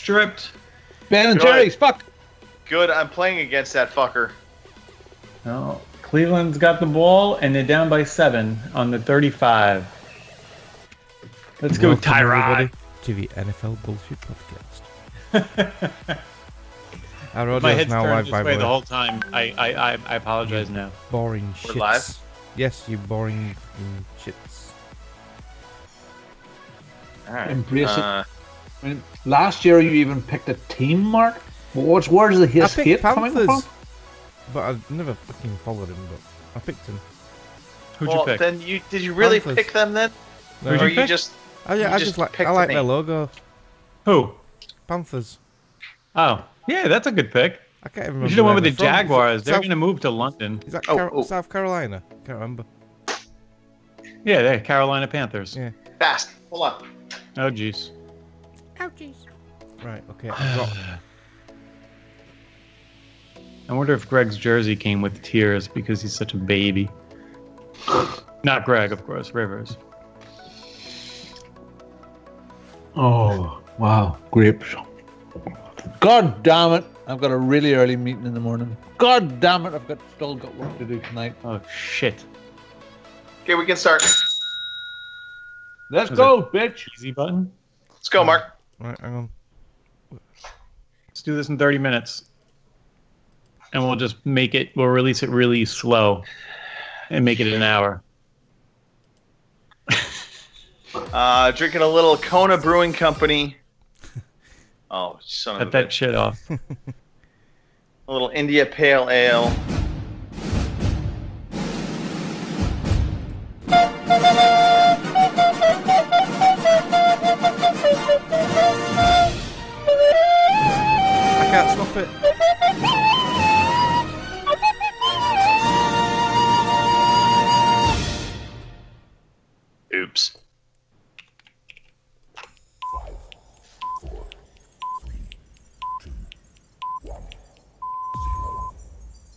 stripped. Ben and Good. Jerry's, fuck. Good, I'm playing against that fucker. No, Cleveland's got the ball, and they're down by 7 on the 35. Let's go, Welcome, Tyrod. everybody, to the NFL Bullshit Podcast. Our My audio's head's now turned live, this by way the the way. whole time. I apologize now. Boring We're shits. live? Yes, you boring shits. All right. Embrace it. I mean, last year you even picked a team, Mark. Where's the I his picked hate coming Panthers, from? but I never fucking followed him. But I picked him. Who'd Well, you pick? then did you really Panthers. pick them then? No. Or you you pick? just I You just just like picked I like the their name. logo. Who? Panthers. Oh, yeah, that's a good pick. I can't even You remember. should have went where with the they're from. Jaguars. They're South- going to move to London. Is that Oh. South Carolina? Can't remember. Yeah, they're Carolina Panthers. Yeah. fast. Hold on. Oh, jeez. Right. Okay. I've got. I wonder if Greg's jersey came with tears because he's such a baby. Not Greg, of course. Rivers. Oh, wow. Grapes. God damn it. I've got a really early meeting in the morning. God damn it. I've still got work to do tonight. Oh, shit. Okay, we can start. Let's Was go, bitch. Easy button. Let's go, Mark. Right. Hang on. Let's do this in 30 minutes. And we'll just we'll release it really slow and make it an hour. Drinking a little Kona Brewing Company. Oh, son of a Cut that bitch. shit off. A little India Pale Ale. I can't stop it. Oops.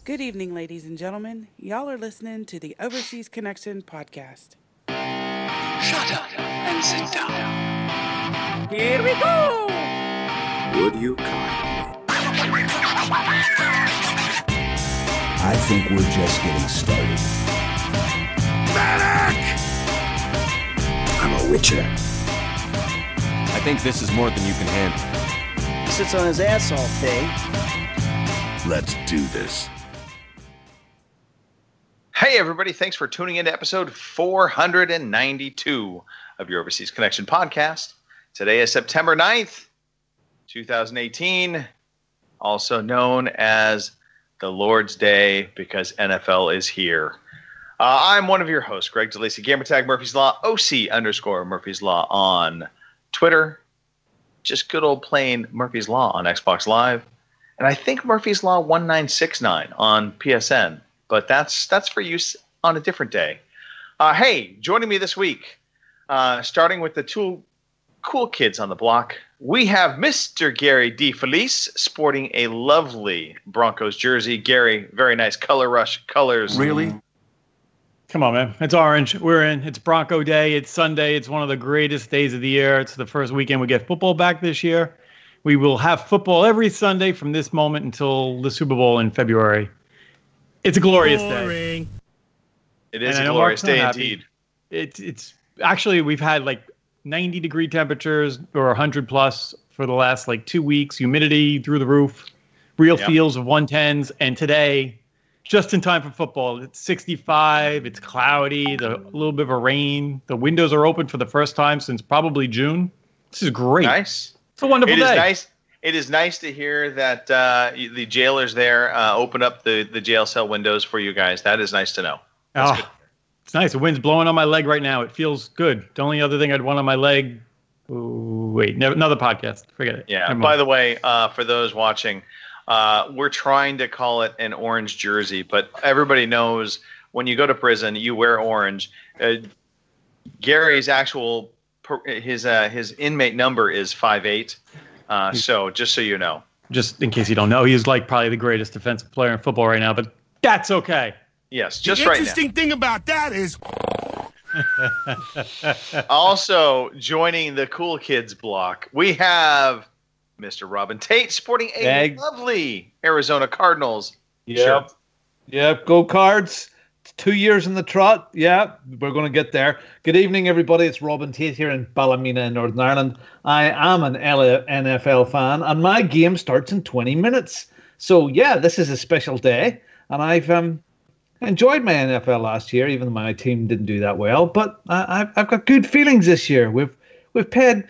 Good evening, ladies and gentlemen. Y'all are listening to the Overseas Connection podcast. Shut up and sit down. Here we go! Would you kindly? I think we're just getting started. Medic! I'm a witcher. I think this is more than you can handle. He sits on his ass all day. Let's do this. Hey, everybody. Thanks for tuning in to episode 492 of your Overseas Connection podcast. Today is September 9th, 2018, also known as the Lord's Day because NFL is here. I'm one of your hosts, Greg DeLacy, Gamertag Murphy's Law, OC_Murphy's Law on Twitter. Just good old plain Murphy's Law on Xbox Live. And I think Murphy's Law 1969 on PSN. But that's for use on a different day. Hey, joining me this week, starting with the two cool kids on the block, we have Mr. Gary DeFelice sporting a lovely Broncos jersey. Gary, very nice color rush colors. Really? Come on, man. It's orange. We're in. It's Bronco Day. It's Sunday. It's one of the greatest days of the year. It's the first weekend we get football back this year. We will have football every Sunday from this moment until the Super Bowl in February. It's a glorious day. It is And I a know glorious Mark's not day happy. indeed. It's actually, we've had like 90-degree temperatures or 100 plus for the last like 2 weeks. Humidity through the roof. Real Yep. feels of 110s. And today, just in time for football, it's 65. It's cloudy. A little bit of a rain. The windows are open for the first time since probably June. This is great. Nice. It's a wonderful It is day. nice. It is nice to hear that the jailers there open up the jail cell windows for you guys. That is nice to know. That's good. It's nice. The wind's blowing on my leg right now. It feels good. The only other thing I'd want on my leg. Ooh, wait, another podcast. Forget it. Yeah. Never mind. By the way, for those watching, we're trying to call it an orange jersey, but everybody knows when you go to prison, you wear orange. Gary's actual his inmate number is 5'8". So just so you know. Just in case you don't know, he's like probably the greatest defensive player in football right now, but that's okay. Yes, just The right now. interesting thing about that is Also joining the cool kids block, we have Mr. Robin Tate, sporting a Egg. lovely Arizona Cardinals. Yep. Yep. Go Cards. It's 2 years in the trot. Yeah, we're going to get there. Good evening, everybody. It's Robin Tate here in Ballymena in Northern Ireland. I am an NFL fan, and my game starts in 20 minutes. So, yeah, this is a special day, and I've enjoyed my NFL last year, even though my team didn't do that well. But I've got good feelings this year. We've paid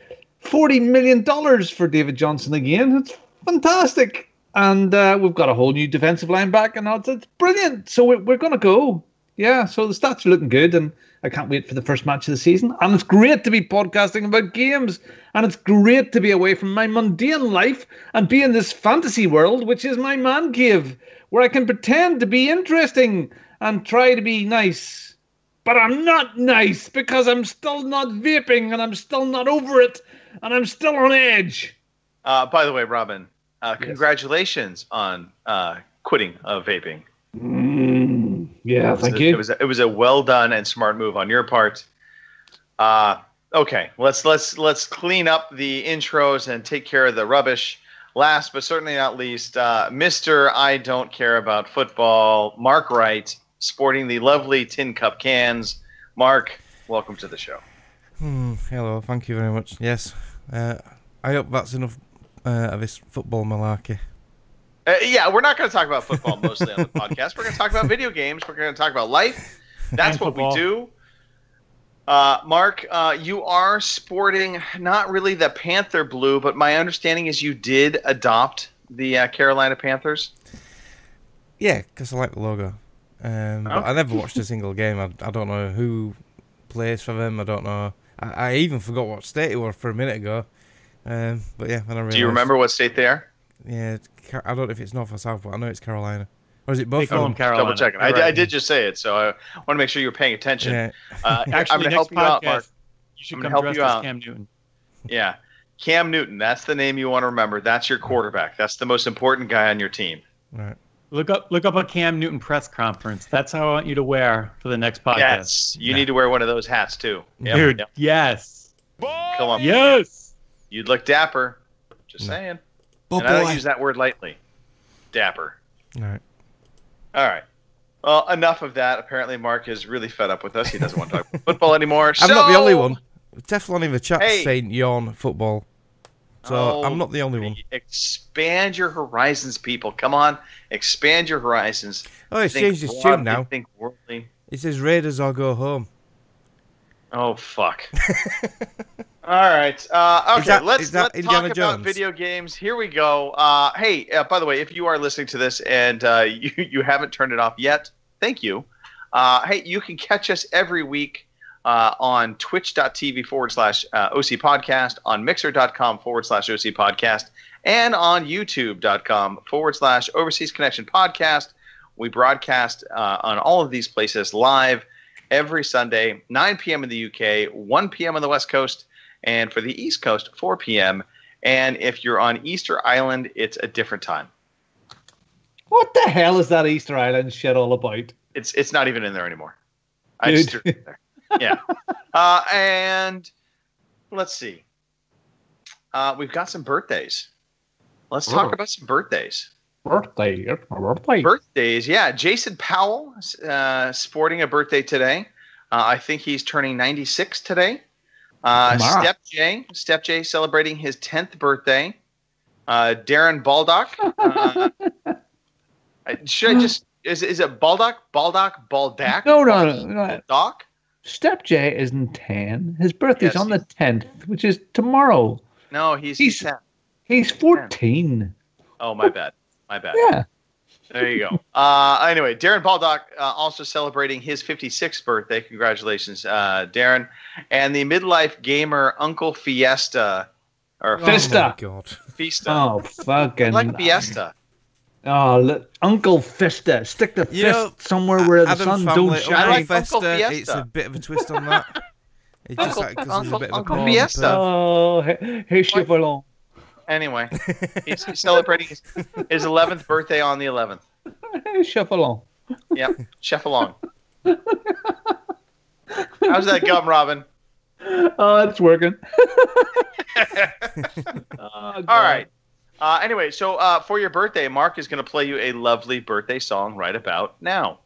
$40 million for David Johnson again. It's fantastic. And we've got a whole new defensive line back, and it's brilliant. So we're going to go. Yeah, so the stats are looking good, and I can't wait for the first match of the season. And it's great to be podcasting about games, and it's great to be away from my mundane life and be in this fantasy world, which is my man cave, where I can pretend to be interesting and try to be nice. But I'm not nice because I'm still not vaping, and I'm still not over it, and I'm still on edge. By the way, Robin, congratulations on quitting vaping. Yeah, thank you. It was a well done and smart move on your part. Okay, let's clean up the intros and take care of the rubbish. Last but certainly not least, Mr. I don't care about football, Mark Wright, sporting the lovely tin cup cans. Mark, welcome to the show. Hello, thank you very much. Yes, I hope that's enough of this football malarkey. Yeah, we're not going to talk about football mostly on the podcast. We're going to talk about video games. We're going to talk about life. That's what we do. Mark, you are sporting not really the Panther blue, but my understanding is you did adopt the Carolina Panthers. Yeah, because I like the logo. But I never watched a single game. I don't know who plays for them. I don't know. I even forgot what state it was for a minute ago. But yeah, when I realized, do you remember what state they are? Yeah, I don't know if it's North or South, but I know it's Carolina. Or is it both? They call them Carolina. Double checking. I did just say it, so I want to make sure you were paying attention. Yeah. Actually, I'm going to help you out, Mark. You should I'm come gonna help dressed you as out. Cam Newton. Yeah, Cam Newton. That's the name you want to remember. That's your quarterback. That's the most important guy on your team. Right. Look up a Cam Newton press conference. That's how I want you to wear for the next podcast. Yes, you need to wear one of those hats too. Yep, Dude, yep. yes. Come on. Yes. You'd look dapper. Just saying. Oh, and I don't use that word lightly. Dapper. All right. All right. Well, enough of that. Apparently, Mark is really fed up with us. He doesn't want to talk about football anymore. I'm not the only one. Teflon in the chat saying yawn football. So I'm not the only one. Expand your horizons, people. Come on. Expand your horizons. Oh, it's changed its tune now. Think worldly. It says Raiders or go home. Oh, fuck. All right. Okay, let's talk Indiana about Jones? video games. Here we go. Hey, by the way, if you are listening to this and you haven't turned it off yet, thank you. Hey, you can catch us every week on twitch.tv/OC Podcast, on mixer.com/OC Podcast, and on youtube.com/Overseas Connection Podcast. We broadcast on all of these places live every Sunday, 9 p.m. in the UK, 1 p.m. on the West Coast, and for the East Coast, 4 p.m. And if you're on Easter Island, it's a different time. What the hell is that Easter Island shit all about? It's not even in there anymore. I just threw it there. Yeah. And let's see. We've got some birthdays. Let's talk about some birthdays. Birthdays, yeah. Jason Powell, sporting a birthday today. I think he's turning 96 today. Step J celebrating his 10th birthday. Darren Baldock. Should I just is it Baldock? Baldack? No. Doc? Step J isn't 10. His birthday's on the 10th, which is tomorrow. No, he's 10. He's 14. Oh, my bad. Yeah. There you go. Anyway, Darren Baldock also celebrating his 56th birthday. Congratulations, Darren. And the midlife gamer Uncle Fiesta. Or Fista. Oh, my God. Fiesta. Oh, fucking. I like Fiesta. Oh, look, Uncle Fista. Stick the fist somewhere where the sun don't shine. I like Festa, Uncle Fiesta. It's a bit of a twist on that. It's just like because he's a bit of a Uncle born Fiesta. person. Oh, hey, Chevron. Anyway, he's celebrating his 11th birthday on the 11th. Hey, Chevron. Yep, chef along. How's that gum, Robin? Oh, it's working. All right. Anyway, so for your birthday, Mark is going to play you a lovely birthday song right about now.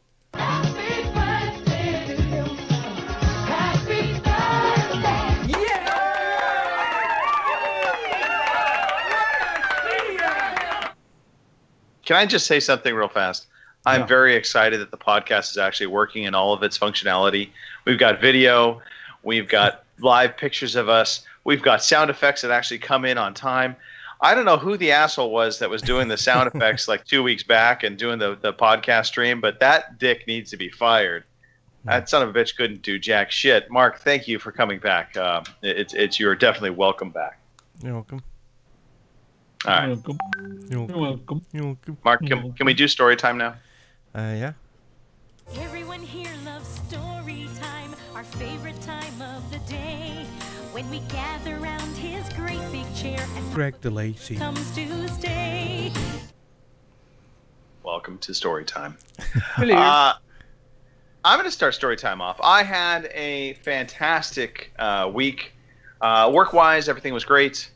Can I just say something real fast? I'm very excited that the podcast is actually working in all of its functionality. We've got video. We've got live pictures of us. We've got sound effects that actually come in on time. I don't know who the asshole was that was doing the sound effects like 2 weeks back and doing the podcast stream, but that dick needs to be fired. That son of a bitch couldn't do jack shit. Mark, thank you for coming back. You're definitely welcome back. You're welcome. All right. You're welcome. You're welcome. Mark, can we do story time now? Yeah. Everyone here loves story time, our favorite time of the day. When we gather around his great big chair and Greg DeLacy comes to stay. Welcome to story time. Hello. I'm going to start story time off. I had a fantastic week. Work-wise, everything was great.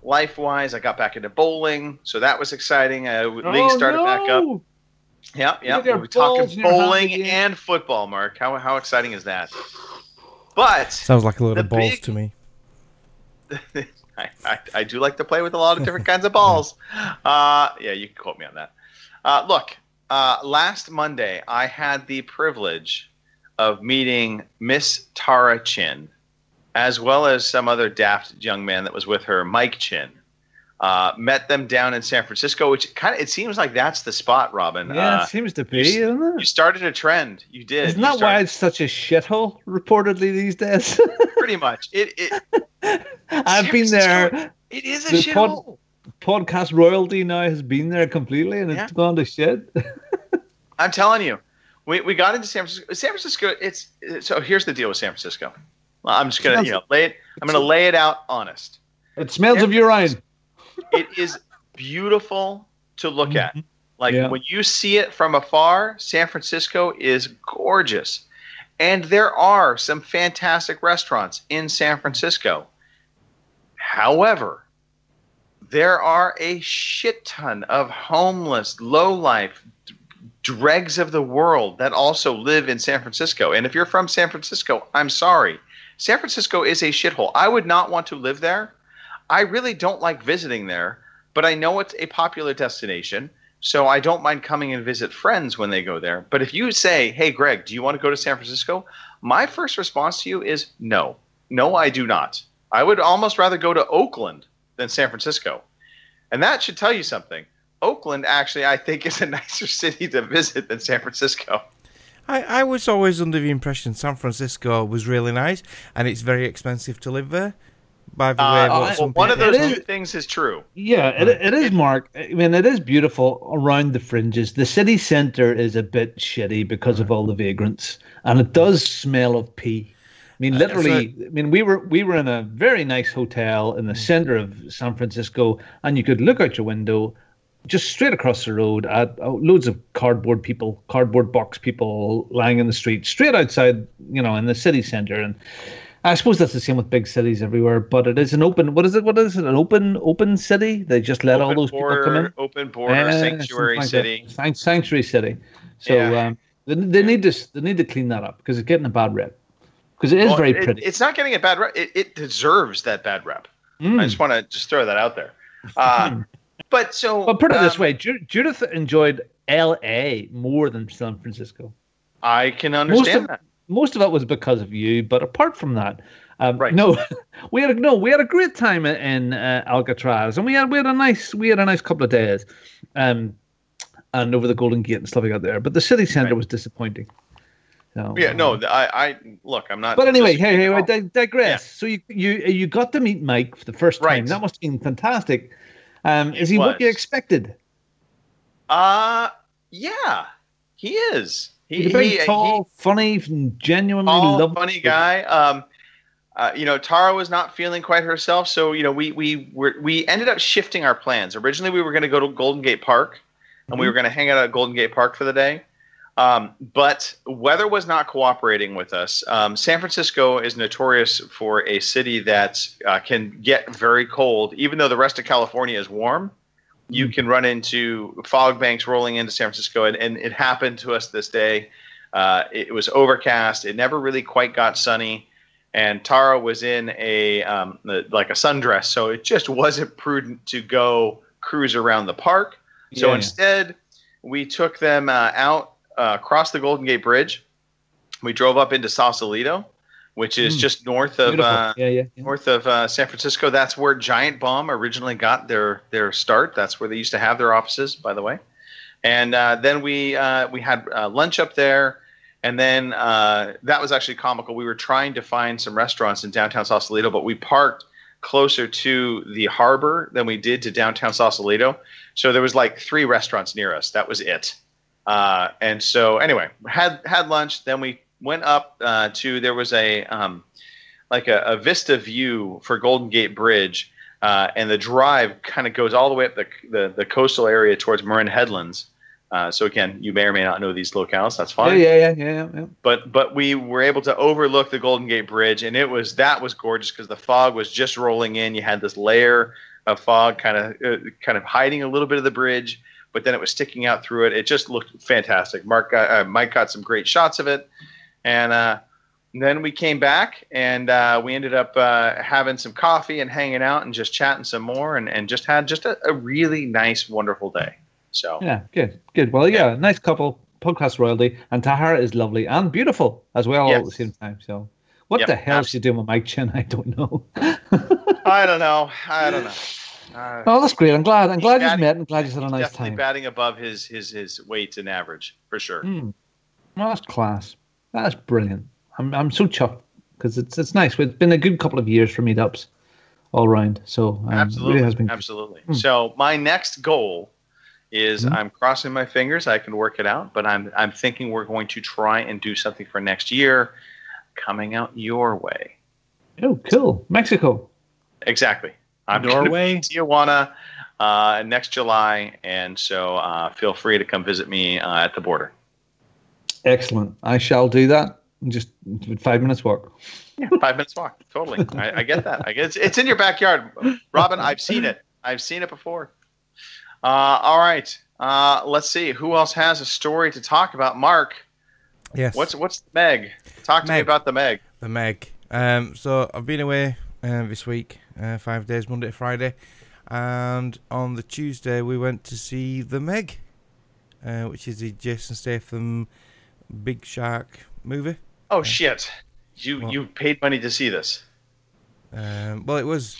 Life-wise, I got back into bowling, so that was exciting. League started back up. Yeah. We're talking bowling and football, Mark. How exciting is that? But sounds like a lot of balls to me. I do like to play with a lot of different kinds of balls. Yeah, you can quote me on that. Look, last Monday, I had the privilege of meeting Miss Tara Chin, as well as some other daft young man that was with her, Mike Chin. Met them down in San Francisco, which it seems like that's the spot, Robin. Yeah, it seems to be, isn't it? You started a trend. You did. Isn't that why it's such a shithole, reportedly, these days? Pretty much. I've been there. It is a shithole. Podcast royalty now has been there completely, and it's gone to shit. I'm telling you. We got into San Francisco. San Francisco, so here's the deal with San Francisco. Well, I'm just going to lay it out honest. It smells of urine. It is beautiful to look at. When you see it from afar, San Francisco is gorgeous. And there are some fantastic restaurants in San Francisco. However, there are a shit ton of homeless, low-life dregs of the world that also live in San Francisco. And if you're from San Francisco, I'm sorry. San Francisco is a shithole. I would not want to live there. I really don't like visiting there, but I know it's a popular destination, so I don't mind coming and visit friends when they go there. But if you say, hey, Greg, do you want to go to San Francisco? My first response to you is no. No, I do not. I would almost rather go to Oakland than San Francisco. And that should tell you something. Oakland, actually, I think is a nicer city to visit than San Francisco. I was always under the impression San Francisco was really nice, and it's very expensive to live there. By the way, one of those two things is true. Yeah, it is, Mark. I mean, it is beautiful around the fringes. The city centre is a bit shitty because of all the vagrants, and it does smell of pee. I mean, literally. I mean, we were in a very nice hotel in the centre of San Francisco, and you could look out your window, just straight across the road at loads of cardboard box people lying in the street, straight outside, in the city centre. And I suppose that's the same with big cities everywhere, but it is an open. What is it? An open city? They just let all those people come in. Open border, sanctuary city. Sanctuary city. So they need to clean that up because it's getting a bad rep. Because it is very pretty. It's not getting a bad rep. It deserves that bad rep. I just want to throw that out there. But put it this way, Judith enjoyed L.A. more than San Francisco. I can understand that. Most of it was because of you, but apart from that, right? No, we had a great time in Alcatraz, and we had a nice couple of days, and over the Golden Gate and stuff like that there. But the city centre was disappointing. So, I look, I'm not. But anyway, I digress. Yeah. So you got to meet Mike for the first time. Right. That must have been fantastic. Is he what you expected? Yeah, he is. He's a very tall, funny, genuinely lovely, funny guy. Tara was not feeling quite herself, so we ended up shifting our plans. Originally, we were going to go to Golden Gate Park, and we were going to hang out at Golden Gate Park for the day. But weather was not cooperating with us. San Francisco is notorious for a city that can get very cold, even though the rest of California is warm. you can run into fog banks rolling into San Francisco, and it happened to us this day. It was overcast. It never really quite got sunny, and Tara was in a sundress, so it just wasn't prudent to go cruise around the park. So instead, we took them out across the Golden Gate Bridge. We drove up into Sausalito, which is just north of north of San Francisco. That's where Giant Bomb originally got their start. That's where they used to have their offices, by the way. And then we had lunch up there, and then that was actually comical. We were trying to find some restaurants in downtown Sausalito, but we parked closer to the harbor than we did to downtown Sausalito. So there was like 3 restaurants near us. That was it. And so anyway, had lunch. Then we went up to, there was a vista view for Golden Gate Bridge, and the drive kind of goes all the way up the coastal area towards Marin Headlands. So again, you may or may not know these locales. That's fine. Yeah. But we were able to overlook the Golden Gate Bridge, and that was gorgeous because the fog was just rolling in. You had this layer of fog kind of hiding a little bit of the bridge, but then it was sticking out through it. It just looked fantastic. Mike got some great shots of it, and then we came back, and we ended up having some coffee and hanging out and just chatting some more, and just had a really nice, wonderful day. So yeah, good. Well, yeah, nice couple, podcast royalty, and Tahara is lovely and beautiful as well all at the same time. So what the hell is she doing with Mike Chin? I don't know. I don't know. Oh, that's great. I'm glad you met and glad you had a nice definitely time. Batting above his weight and average for sure. Well, that's class. That's brilliant. I'm so chuffed because it's nice. It's been a good couple of years for meetups all around. So absolutely, really has been absolutely. So my next goal is I'm crossing my fingers. I can work it out, but I'm thinking we're going to try and do something for next year, coming out your way. Oh, cool. Mexico. Exactly. I'm Norway, Tijuana next July, and so feel free to come visit me at the border. Excellent. I shall do that. Just 5 minutes walk. Yeah, 5 minutes walk. Totally. I get that. It's in your backyard, Robin. I've seen it. I've seen it before. All right. Let's see. Who else has a story to talk about? Mark. Yes. What's the Meg? Talk to me about the Meg. The Meg. So I've been away this week, 5 days, Monday to Friday, and on the Tuesday we went to see the Meg, which is the Jason Statham Big Shark movie. Oh shit! You paid money to see this. Well, it was.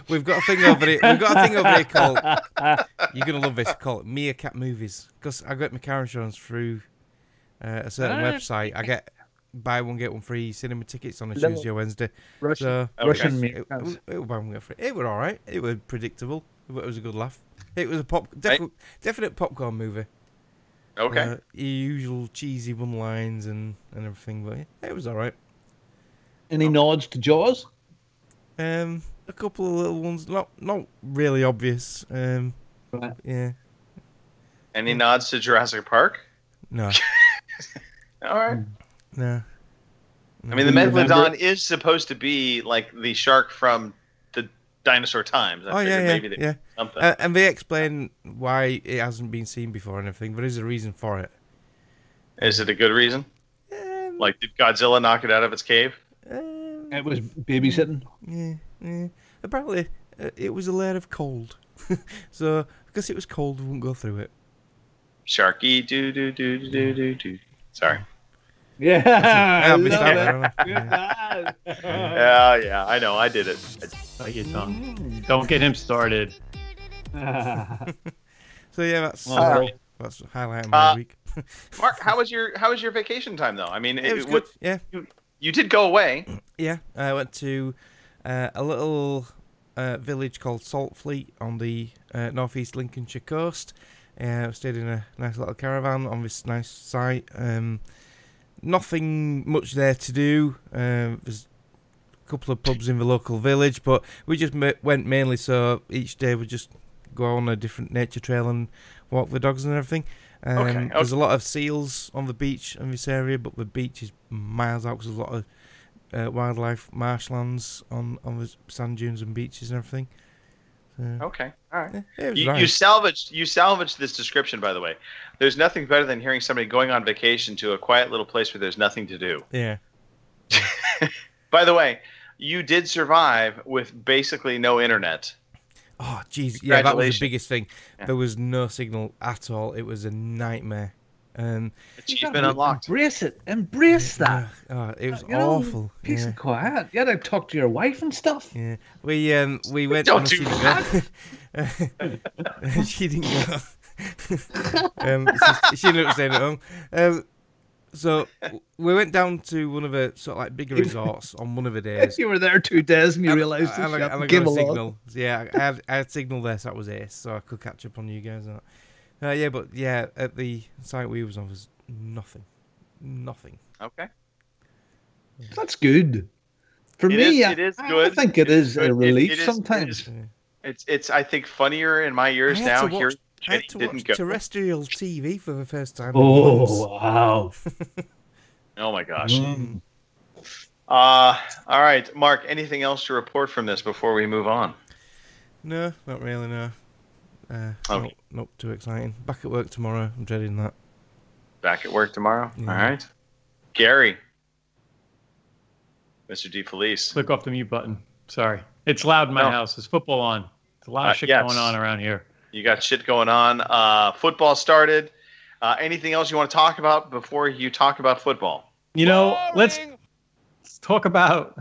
We've got a thing over it. We've got a thing over here called. You're gonna love this. Called Meerkat Movies, because I got my car insurance through a certain website. I get buy one get one free cinema tickets on a Tuesday or Wednesday. Russian Meerkats. It was buy one get free. It was all right. It was predictable. It was a good laugh. It was a definite popcorn movie. Okay. Usual cheesy one lines and everything, but yeah, it was all right. Any nods to Jaws? A couple of little ones, not really obvious. Right. Yeah. Any nods to Jurassic Park? No. All right. No. I mean, the Megalodon is supposed to be like the shark from the dinosaur times. I figured maybe something. And they explain why it hasn't been seen before and everything. There is a reason for it. Is it a good reason? Like, did Godzilla knock it out of its cave? It was babysitting. Yeah. Apparently, it was a layer of cold. So, because it was cold, we wouldn't go through it. Sharky do. Sorry. Yeah. Yeah, I know. I did it. Bite your tongue. Don't get him started. So yeah, that's the highlight of my week. Mark, how was your vacation time though? I mean, it was good. Yeah. You did go away. Yeah, I went to a little village called Saltfleet on the northeast Lincolnshire coast. Stayed in a nice little caravan on this nice site. Nothing much there to do. There's a couple of pubs in the local village, but we just went mainly so each day we just go on a different nature trail and walk the dogs and everything. Okay. There's a lot of seals on the beach in this area, but the beach is miles out because there's a lot of wildlife marshlands on the sand dunes and beaches and everything. Okay, all right. Yeah, it was You nice. salvaged this description, by the way. There's nothing better than hearing somebody going on vacation to a quiet little place where there's nothing to do. Yeah. By the way, you did survive with basically no internet. Oh, jeez. Yeah, that was the Congratulations. biggest thing. Yeah. There was no signal at all. It was a nightmare. Achievement unlocked. Embrace it. Embrace that. It was You know, awful. Peace Yeah. and quiet. You had to talk to your wife and stuff. Yeah, we went. Don't honestly, do that. She didn't go. She ended up staying at home. So we went down to one of the sort of like bigger resorts on one of the days. You were there 2 days and you realised and I got give a a lot. signal. Yeah, I had signal there, so that was ace. So I could catch up on you guys. Yeah, but yeah, at the site we was on was nothing. Okay. That's good. For me, it is I good. think it is a It- relief it is- sometimes. It's I think funnier in my ears I had now. to Here, watch, I had to didn't watch go. terrestrial TV for the first time. in months. Oh, wow. Oh my gosh. Mm. All right, Mark. Anything else to report from this before we move on? No, not really. No. Okay. Not too exciting. Back at work tomorrow. I'm dreading that. Back at work tomorrow. Yeah. All right, Gary, Mr. DeFelice. Click off the mute button. Sorry. It's loud in my No. house. There's football on. There's a lot of shit yes. going on around here. You got shit going on. Football started. Anything else you want to talk about before you talk about football? You know, let's talk about.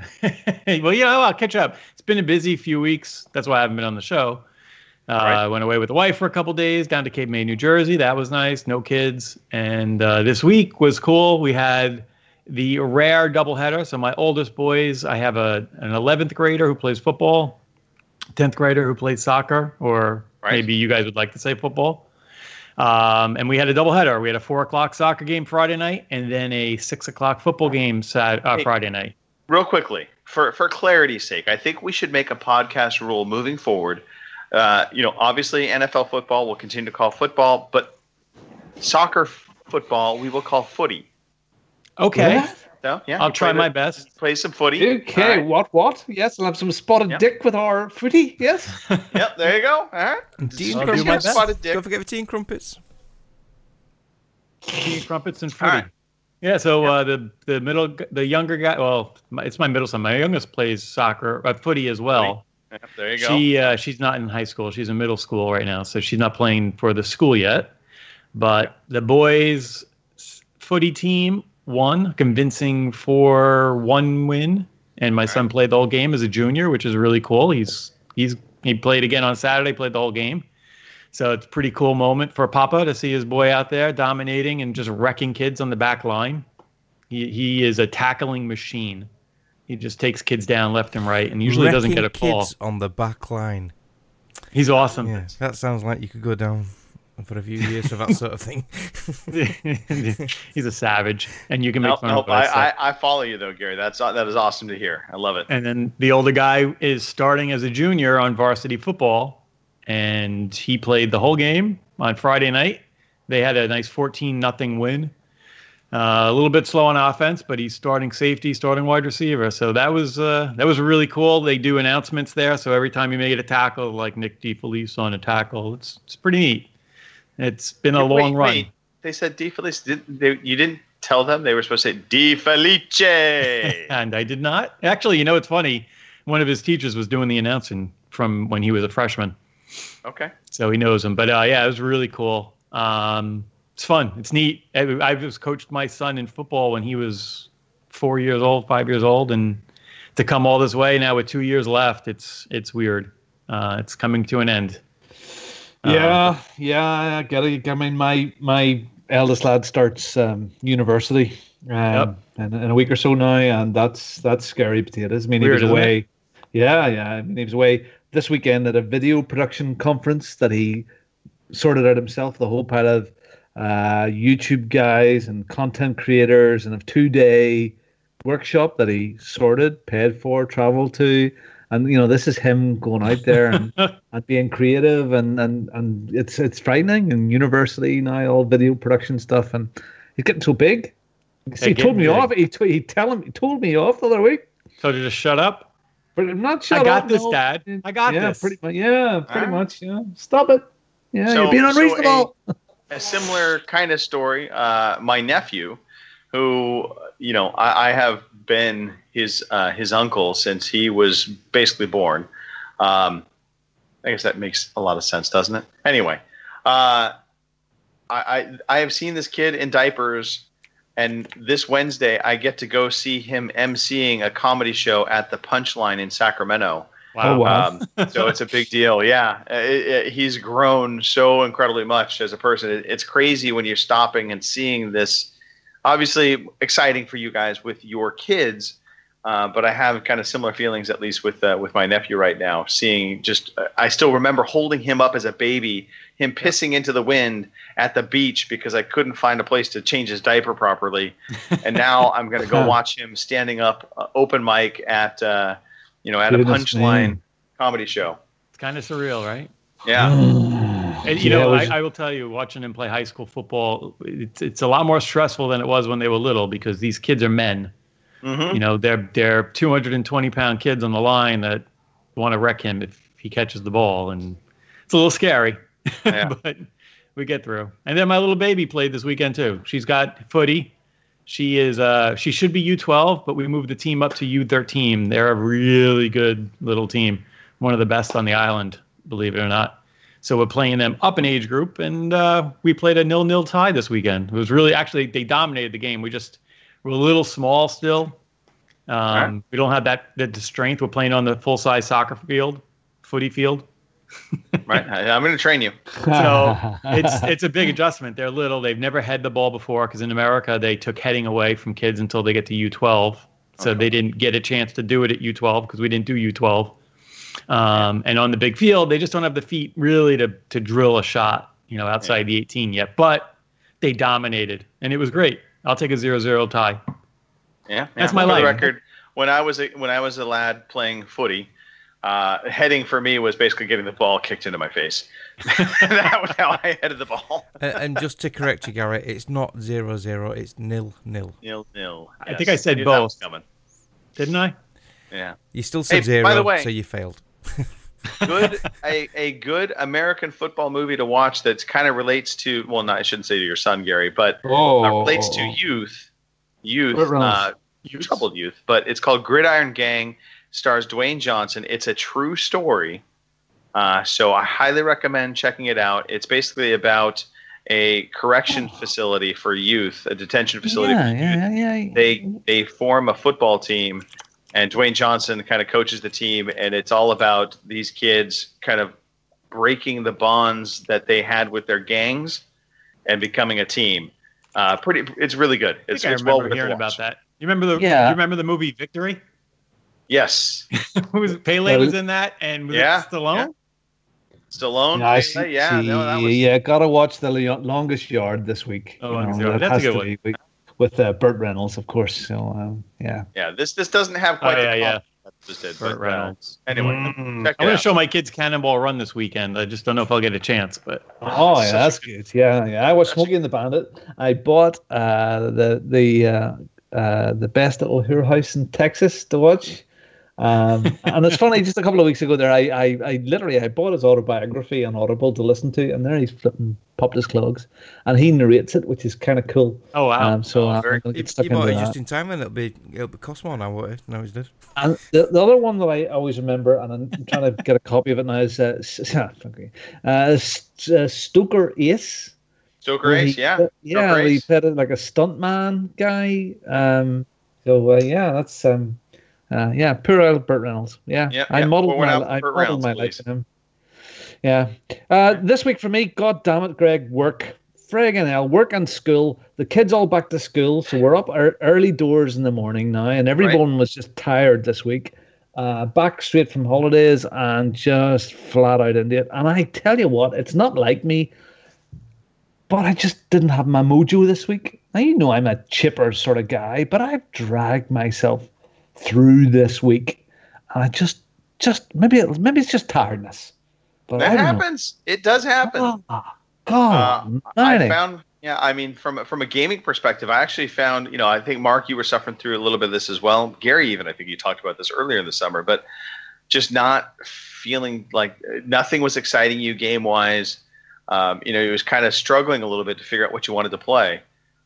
Well, I'll catch up. It's been a busy few weeks. That's why I haven't been on the show. Right. I went away with the wife for a couple days down to Cape May, New Jersey. That was nice. No kids. And this week was cool. We had the rare doubleheader. So my oldest boys, I have an 11th grader who plays football, 10th grader who plays soccer, or maybe you guys would like to say football. And we had a doubleheader. We had a 4:00 soccer game Friday night, and then a 6:00 football game Friday night. Real quickly, for clarity's sake, I think we should make a podcast rule moving forward. Obviously NFL football we'll continue to call football, but soccer football we will call footy. Okay. What? So, yeah, I'll try my best. Play some footy. Okay, All right. what? Yes, I'll have some spotted dick with our footy. Yes. Yep, there you go. All right. Tea and I'll do my crumpets. best. Spotted dick. Don't forget the tea and crumpets. Tea, crumpets, and All footy. right. Yeah, so the younger guy, well, it's my middle son. My youngest plays soccer, footy as well. Yep, there you go. She's not in high school. She's in middle school right now, so she's not playing for the school yet. But the boys' footy team won, convincing 4-1 win, and my son played the whole game as a junior, which is really cool. He played again on Saturday, played the whole game. So it's a pretty cool moment for Papa to see his boy out there dominating and just wrecking kids on the back line. He is a tackling machine. He just takes kids down left and right, and usually doesn't get a call. Kids on the back line. He's awesome. Yeah, that sounds like you could go down for a few years for that sort of thing. He's a savage, and you can make fun of him. I follow you though, Gary. That is awesome to hear. I love it. And then the older guy is starting as a junior on varsity football, and he played the whole game on Friday night. They had a nice 14-0 win. A little bit slow on offense, but he's starting safety, starting wide receiver. So that was really cool. They do announcements there, so every time you make a tackle, like Nick DeFelice on a tackle, it's pretty neat. It's been a long run. Wait. They said DeFelice. You didn't tell them they were supposed to say DeFelice. And I did not. Actually, it's funny. One of his teachers was doing the announcing from when he was a freshman. Okay. So he knows him. But yeah, it was really cool. It's fun. It's neat. I was coached my son in football when he was 5 years old, and to come all this way now with 2 years left, it's weird. It's coming to an end. Yeah, I get it. I mean, my eldest lad starts university in a week or so now, and that's scary potatoes. I mean, Weird, he was away. isn't Yeah. I mean, he was away this weekend at a video production conference that he sorted out himself. The whole pile of YouTube guys and content creators, and a 2-day workshop that he sorted, paid for, traveled to. And this is him going out there and, and being creative, and it's frightening. And university now, all video production stuff, and he's getting so big. He told me off. He told me off the other week. So to just shut up. But I'm not sure. I got this, Dad. I got this. Pretty much. Yeah. Stop it. Yeah, you're being unreasonable. A similar kind of story. My nephew, who I have been his uncle since he was basically born. I guess that makes a lot of sense, doesn't it? Anyway, I have seen this kid in diapers. And this Wednesday, I get to go see him emceeing a comedy show at the Punchline in Sacramento. Wow. So it's a big deal. Yeah. He's grown so incredibly much as a person. It's crazy when you're stopping and seeing this. Obviously, exciting for you guys with your kids. But I have kind of similar feelings, at least with my nephew right now. Seeing I still remember holding him up as a baby, him pissing into the wind at the beach because I couldn't find a place to change his diaper properly. And now I'm going to go watch him standing up open mic at a Punchline comedy show. It's kind of surreal, right? Yeah. And I will tell you, watching him play high school football, it's a lot more stressful than it was when they were little because these kids are men. Mm-hmm. They're 220-pound kids on the line that want to wreck him if he catches the ball, and it's a little scary. Yeah. But we get through. And then my little baby played this weekend too. She's got footy. She should be U12, but we moved the team up to U13. They're a really good little team, one of the best on the island, believe it or not. So we're playing them up in age group, and we played a 0-0 tie this weekend. It was really they dominated the game. We're a little small still. Right. We don't have the strength. We're playing on the full-size footy field. Right. I'm going to train you. So it's a big adjustment. They're little. They've never had the ball before because in America they took heading away from kids until they get to U12. So they didn't get a chance to do it at U12 because we didn't do U12. And on the big field, they just don't have the feet really to drill a shot, outside the 18 yet. But they dominated, and it was great. I'll take a 0-0 tie. Yeah, that's my life. life. Record. When I was a lad playing footy, heading for me was basically getting the ball kicked into my face. That was how I headed the ball. And just to correct you, Gary, it's not 0-0, it's 0-0. 0-0. Yes. I think I said both. Didn't I? Yeah. You still said 0, by the way, so you failed. A good American football movie to watch that kind of relates to, well, no, I shouldn't say to your son, Gary, but relates to youth, troubled youth. But it's called Gridiron Gang. Stars Dwayne Johnson. It's a true story. So I highly recommend checking it out. It's basically about a correction facility for youth, a detention facility for youth. They form a football team, and Dwayne Johnson kind of coaches the team, and it's all about these kids kind of breaking the bonds that they had with their gangs and becoming a team. It's really good. It's well worth hearing watch. About that. You remember the movie Victory? Yes. Pele was in that, and was it Stallone? Yeah. Stallone. Gotta watch The Longest Yard this week. That's a good one. With Burt Reynolds, of course. So Yeah. This doesn't have quite the just did, Burt Reynolds. Anyway, I'm going to show my kids Cannonball Run this weekend. I just don't know if I'll get a chance, but that's good. Yeah. I watched Smokey and the Bandit. I bought the best little Her House in Texas to watch. And it's funny, just a couple of weeks ago there, I bought his autobiography on Audible to listen to, and there he's flipping popped his clogs, and he narrates it, which is kind of cool. Oh wow! So you might have just in time, and it'll be cost more now. What it? No, he's dead. And the other one that I always remember, and I'm trying to get a copy of it now, is Stoker Ace. Stoker Ace, yeah, he played like a stuntman guy. That's poor old Burt Reynolds. I modeled my life on him. Yeah. This week for me, God damn it, Greg, work. Friggin' hell, work and school. The kids all back to school, so we're up early doors in the morning now, and everyone was just tired this week. Back straight from holidays and just flat out into it. And I tell you what, it's not like me, but I just didn't have my mojo this week. Now, I'm a chipper sort of guy, but I've dragged myself through this week, and I just maybe it's just tiredness. But that happens. It does happen. God, I Yeah, I mean, from a gaming perspective, I actually found, I think Mark, you were suffering through a little bit of this as well. Gary, even, I think you talked about this earlier in the summer, but just not feeling like nothing was exciting you game wise. You was kind of struggling a little bit to figure out what you wanted to play.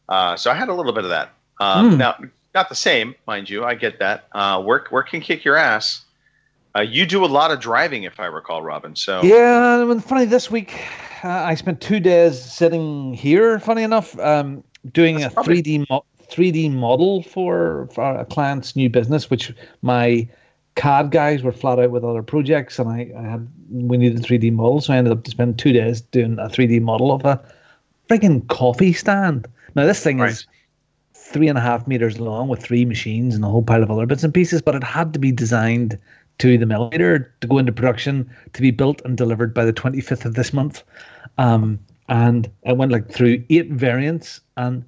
So I had a little bit of that. Now, not the same, mind you. I get that. Work can kick your ass. You do a lot of driving, if I recall, Robin. So yeah, funny this week. I spent 2 days sitting here. Funny enough, doing a 3D model for a client's new business, which my CAD guys were flat out with other projects, and we needed a 3D model, so I ended up to spend 2 days doing a 3D model of a freaking coffee stand. Now this thing is 3.5 meters long with 3 machines and a whole pile of other bits and pieces, but it had to be designed to the millimeter to go into production, to be built and delivered by the 25th of this month. And I went through 8 variants, and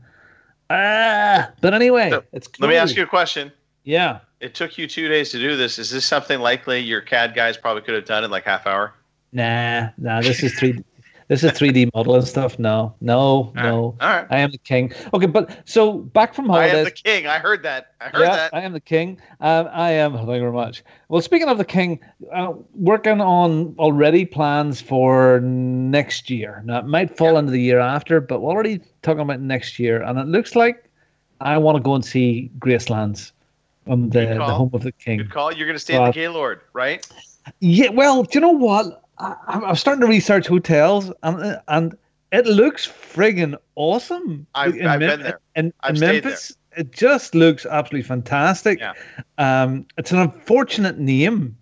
but anyway, so, it's cool. Let me ask you a question. Yeah. It took you 2 days to do this. Is this something likely your CAD guys probably could have done in like half hour? Nah, this is 3D. This is 3D modeling stuff. No. All right. I am the king. Okay, but so back from holidays. I am the king. I heard that. I am the king. I am. Thank you very much. Well, speaking of the king, working on already plans for next year. Now, it might fall into the year after, but we're already talking about next year. And it looks like I want to go and see Gracelands, the home of the king. Good call. You're going to stay at the Gaylord, right? Yeah, well, do you know what? I'm starting to research hotels, and it looks friggin' awesome. I've been there. In Memphis, it just looks absolutely fantastic. Yeah. It's an unfortunate name.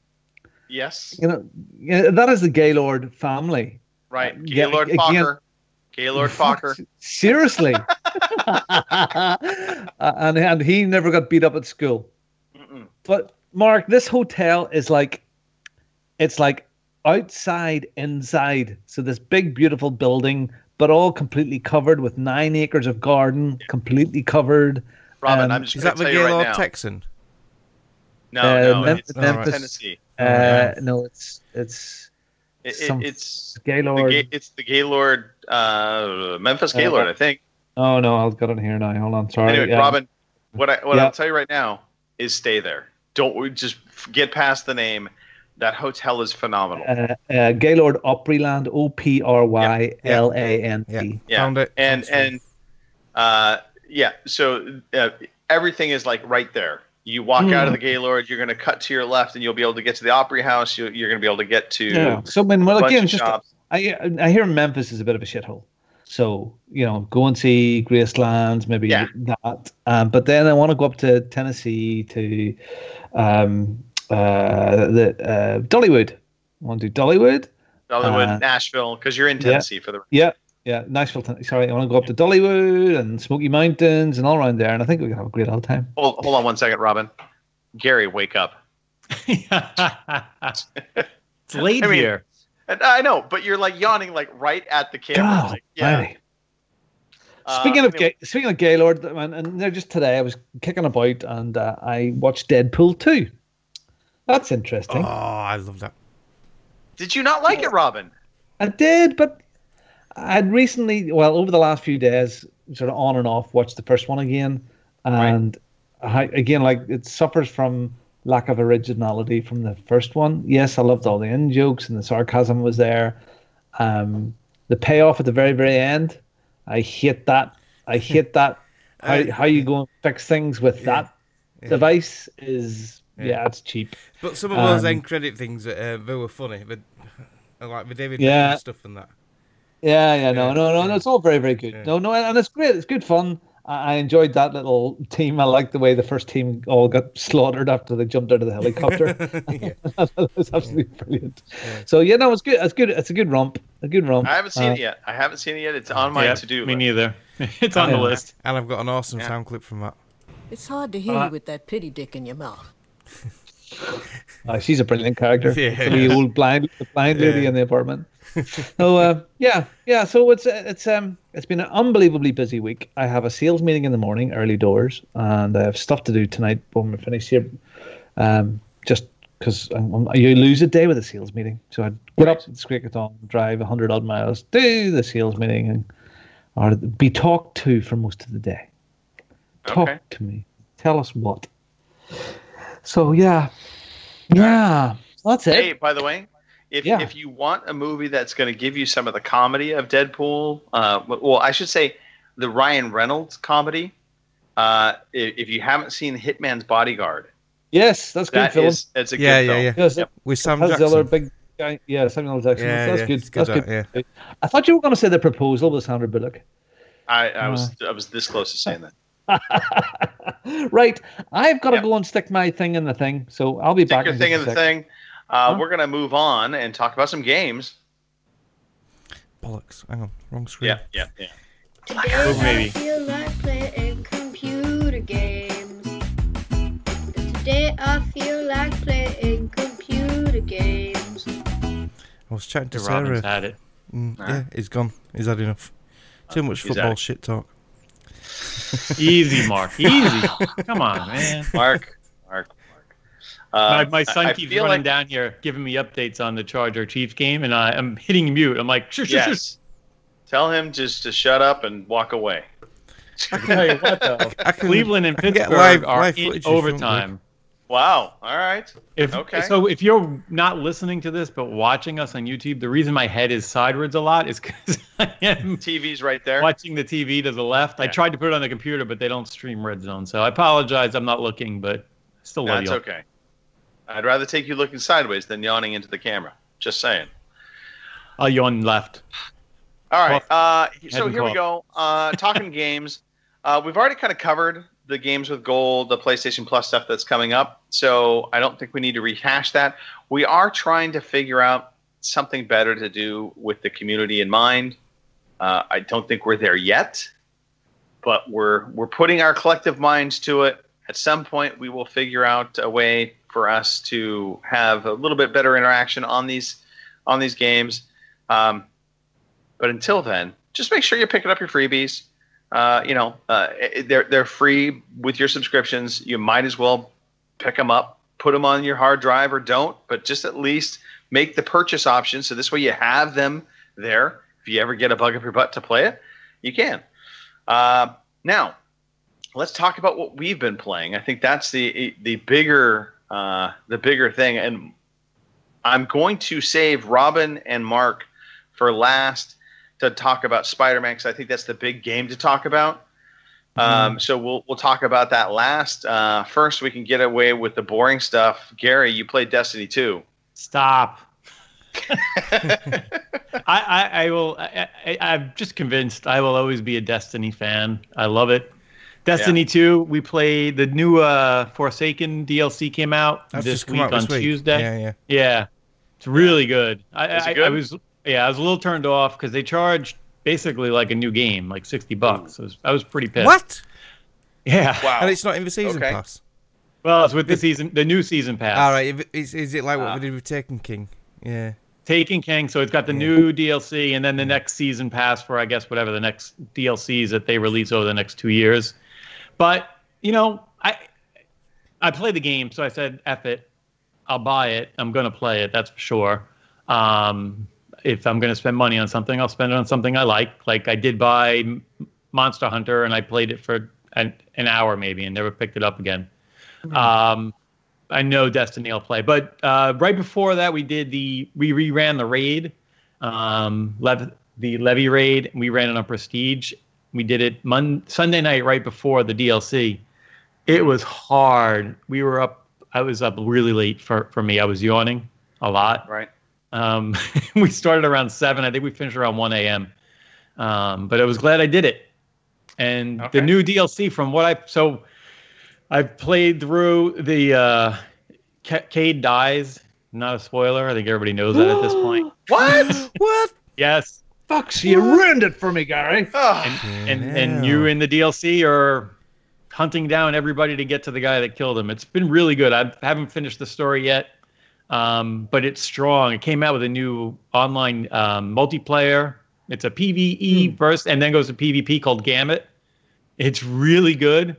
Yes. That is the Gaylord family. Right. Gaylord Fokker. Gaylord Fokker. Seriously. and he never got beat up at school. Mm-mm. But Mark, this hotel is it's like outside, inside. So this big, beautiful building, but all completely covered with 9 acres of garden, completely covered. Robin, I'm just going to tell you right now. Texan? No, Memphis, Tennessee. No, it's Gaylord. It's the Gaylord, Memphis Gaylord, I think. Oh no, I've got it here now. Hold on, sorry. Anyway, Robin, what I'll tell you right now is stay there. Don't just get past the name. That hotel is phenomenal. Gaylord Opryland, Opryland. Yeah. Found it. And so everything is like right there. You walk out of the Gaylord, you're going to cut to your left, and you'll be able to get to the Opry House. You're going to be able to get to. Yeah. So I hear Memphis is a bit of a shithole. So go and see Gracelands, maybe that. But then I want to go up to Tennessee to. The Dollywood. I want to do Dollywood, Nashville, because you're in Tennessee for the. Yeah, Nashville. Sorry, I want to go up to Dollywood and Smoky Mountains and all around there, and I think we can have a great old time. Hold on 1 second, Robin. Gary, wake up. It's late here. I know, but you're like yawning like right at the camera. God, Speaking of Gaylord, and just today I was kicking about and I watched Deadpool 2. That's interesting. Oh, I love that. Did you not like it, Robin? I did, but I'd recently, over the last few days, sort of on and off, watched the first one again. And it suffers from lack of originality from the first one. Yes, I loved all the in-jokes and the sarcasm was there. The payoff at the very, very end, I hate that. How you go and fix things with that device is... Yeah, it's cheap. But some of those end credit things, they were funny. But like the David Beckham stuff and that. No, it's all very, very good. Yeah. No, and it's great. It's good fun. I enjoyed that little team. I liked the way the first team all got slaughtered after they jumped out of the helicopter. That was absolutely brilliant. Yeah. So it's good. It's good. It's a good romp. I haven't seen it yet. It's on my to-do list. Me neither. It's on the list. And I've got an awesome sound clip from that. It's hard to hear you with that pity dick in your mouth. She's a brilliant character. The old blind lady in the apartment. So So it's been an unbelievably busy week. I have a sales meeting in the morning, early doors, and I have stuff to do tonight when we finish here. Just because you lose a day with a sales meeting, so I'd get up, scrape it on, drive 100 odd miles, do the sales meeting, and or be talked to for most of the day. Talk to me. Tell us what. So yeah, that's it. Hey, by the way, if you want a movie that's going to give you some of the comedy of Deadpool, well, I should say the Ryan Reynolds comedy. If you haven't seen Hitman's Bodyguard, yes, that's good film. It's a good film. Yeah. Yep. With Sam Jackson. Big guy. Yeah, Samuel Jackson. That's good. That's good. Yeah. I thought you were going to say The Proposal with Sandra Bullock. I was this close to saying that. Right, I've got to go and stick my thing in the thing, so I'll be back. Stick your thing in the thing. We're going to move on and talk about some games. Bollocks. Hang on. Wrong screen. Yeah. I feel like playing computer games. Today I feel like playing computer games. I was chatting to Robin's Sarah. had it. Yeah, he's gone. He's had enough. Too much football shit talk. Easy, Mark. Easy. Come on, man. Mark. My son keeps running down here, giving me updates on the Charger Chiefs game, and I'm hitting mute. I'm like, shush. Tell him just to shut up and walk away. I tell you what, though, Cleveland and Pittsburgh are in overtime. Wow. All right. So if you're not listening to this but watching us on YouTube, the reason my head is sideways a lot is because I am TV's right there. Watching the TV to the left. Yeah. I tried to put it on the computer, but they don't stream Red Zone. So I apologize. I'm not looking, but I still love you. That's okay. I'd rather take you looking sideways than yawning into the camera. Just saying. I'll yawn left. All right. So here we go. Talking games. We've already kind of covered the games with gold, the PlayStation Plus stuff that's coming up. So I don't think we need to rehash that. We are trying to figure out something better to do with the community in mind. I don't think we're there yet, but we're putting our collective minds to it. At some point, we will figure out a way for us to have a little bit better interaction on these games. But until then, just make sure you're picking up your freebies. They're free with your subscriptions. You might as well pick them up, put them on your hard drive, or don't. But just at least make the purchase option, so this way you have them there. If you ever get a bug up your butt to play it, you can. Now, let's talk about what we've been playing. I think that's the bigger thing, and I'm going to save Robin and Mark for last to talk about Spider-Man, because I think that's the big game to talk about. So we'll talk about that last. First, we can get away with the boring stuff. Gary, you played Destiny 2. Stop. I will. I'm just convinced I will always be a Destiny fan. I love it. Destiny 2, we played the new Forsaken DLC came out this week on Tuesday. Yeah. It's really good. I was a little turned off because they charged basically like a new game, like $60. So I was pretty pissed. What? Yeah. Wow. And it's not in the season pass. Well, it's with the new season pass. All right. Is it like what we did with Taken King? Yeah. Taken King. So it's got the new DLC and then the next season pass for, I guess, whatever the next DLCs that they release over the next 2 years. But, I play the game, so I said, F it. I'll buy it. I'm going to play it, that's for sure. If I'm going to spend money on something, I'll spend it on something I like. Like I did buy Monster Hunter, and I played it for an hour maybe and never picked it up again. I know Destiny I'll play. But right before that, we reran the raid, the Levy raid. We ran it on Prestige. We did it Sunday night right before the DLC. It was hard. I was up really late for me. I was yawning a lot. Right. We started around 7. I think we finished around 1 a.m. But I was glad I did it. And the new DLC from what I've played through the Cade dies. Not a spoiler. I think everybody knows that at this point. What? What? Yes. Fuck, so you ruined it for me, Gary. And you in the DLC are hunting down everybody to get to the guy that killed him. It's been really good. I haven't finished the story yet, but it's strong. It came out with a new online multiplayer. It's a PvE first, and then goes to PvP called Gambit. It's really good.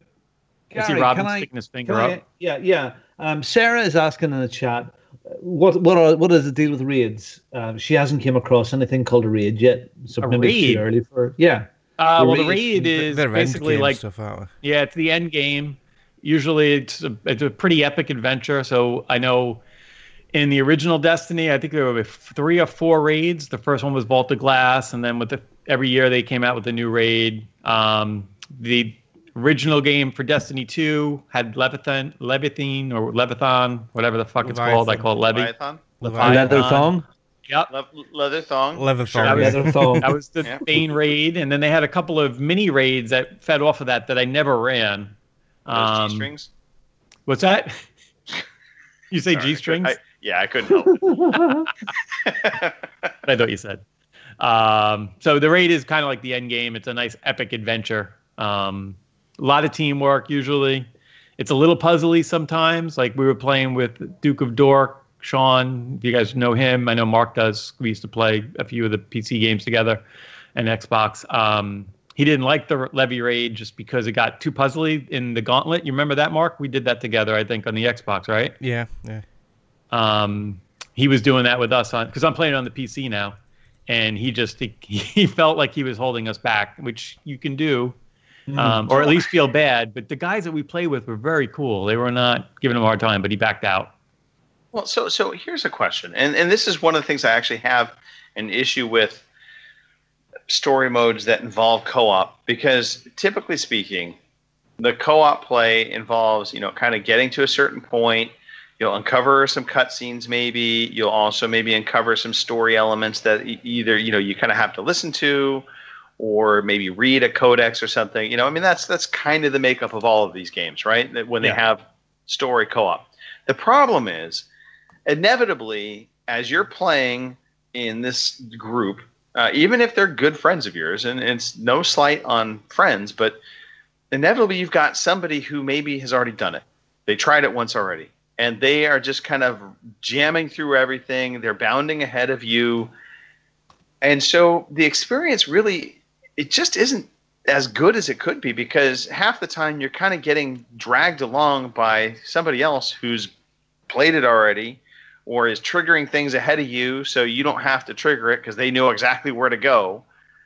Gary, I see Robin sticking his finger up. Yeah. Sarah is asking in the chat, what is the deal with raids? She hasn't came across anything called a raid yet, so maybe it's too early for her. Yeah. Well, the raid is basically like stuff, aren't they? Yeah, it's the end game. Usually, it's a pretty epic adventure. So I know in the original Destiny, I think there were 3 or 4 raids. The first one was Vault of Glass, and then every year they came out with a new raid. The original game for Destiny 2 had Leviathan, whatever the fuck it's called. I call it Levy. Leatherthong. Yep. Leatherthong. That was the main raid, and then they had a couple of mini raids that fed off of that I never ran. G-strings? What's that? You say G-strings? Yeah, I couldn't help it. I thought you said. So the raid is kind of like the end game. It's a nice epic adventure. A lot of teamwork usually. It's a little puzzly sometimes. Like we were playing with Duke of Dork, Sean. If you guys know him, I know Mark does. We used to play a few of the PC games together and Xbox. He didn't like the Levy raid just because it got too puzzly in the Gauntlet. You remember that, Mark? We did that together, I think, on the Xbox, right? Yeah. He was doing that with us because I'm playing it on the PC now, and he felt like he was holding us back, which you can do. Or at least feel bad. But the guys that we play with were very cool. They were not giving him a hard time, but he backed out. Well, so here's a question. And this is one of the things I actually have an issue with story modes that involve co-op. Because typically speaking, the co-op play involves, kind of getting to a certain point. You'll uncover some cutscenes maybe. You'll also maybe uncover some story elements that either, you kind of have to listen to, or maybe read a codex or something. That's kind of the makeup of all of these games, right? That when they have story co-op. The problem is, inevitably, as you're playing in this group, even if they're good friends of yours, and it's no slight on friends, but inevitably you've got somebody who maybe has already done it. They tried it once already, and they are just kind of jamming through everything. They're bounding ahead of you. And so the experience really, it just isn't as good as it could be, because half the time you're kind of getting dragged along by somebody else who's played it already or is triggering things ahead of you so you don't have to trigger it because they know exactly where to go.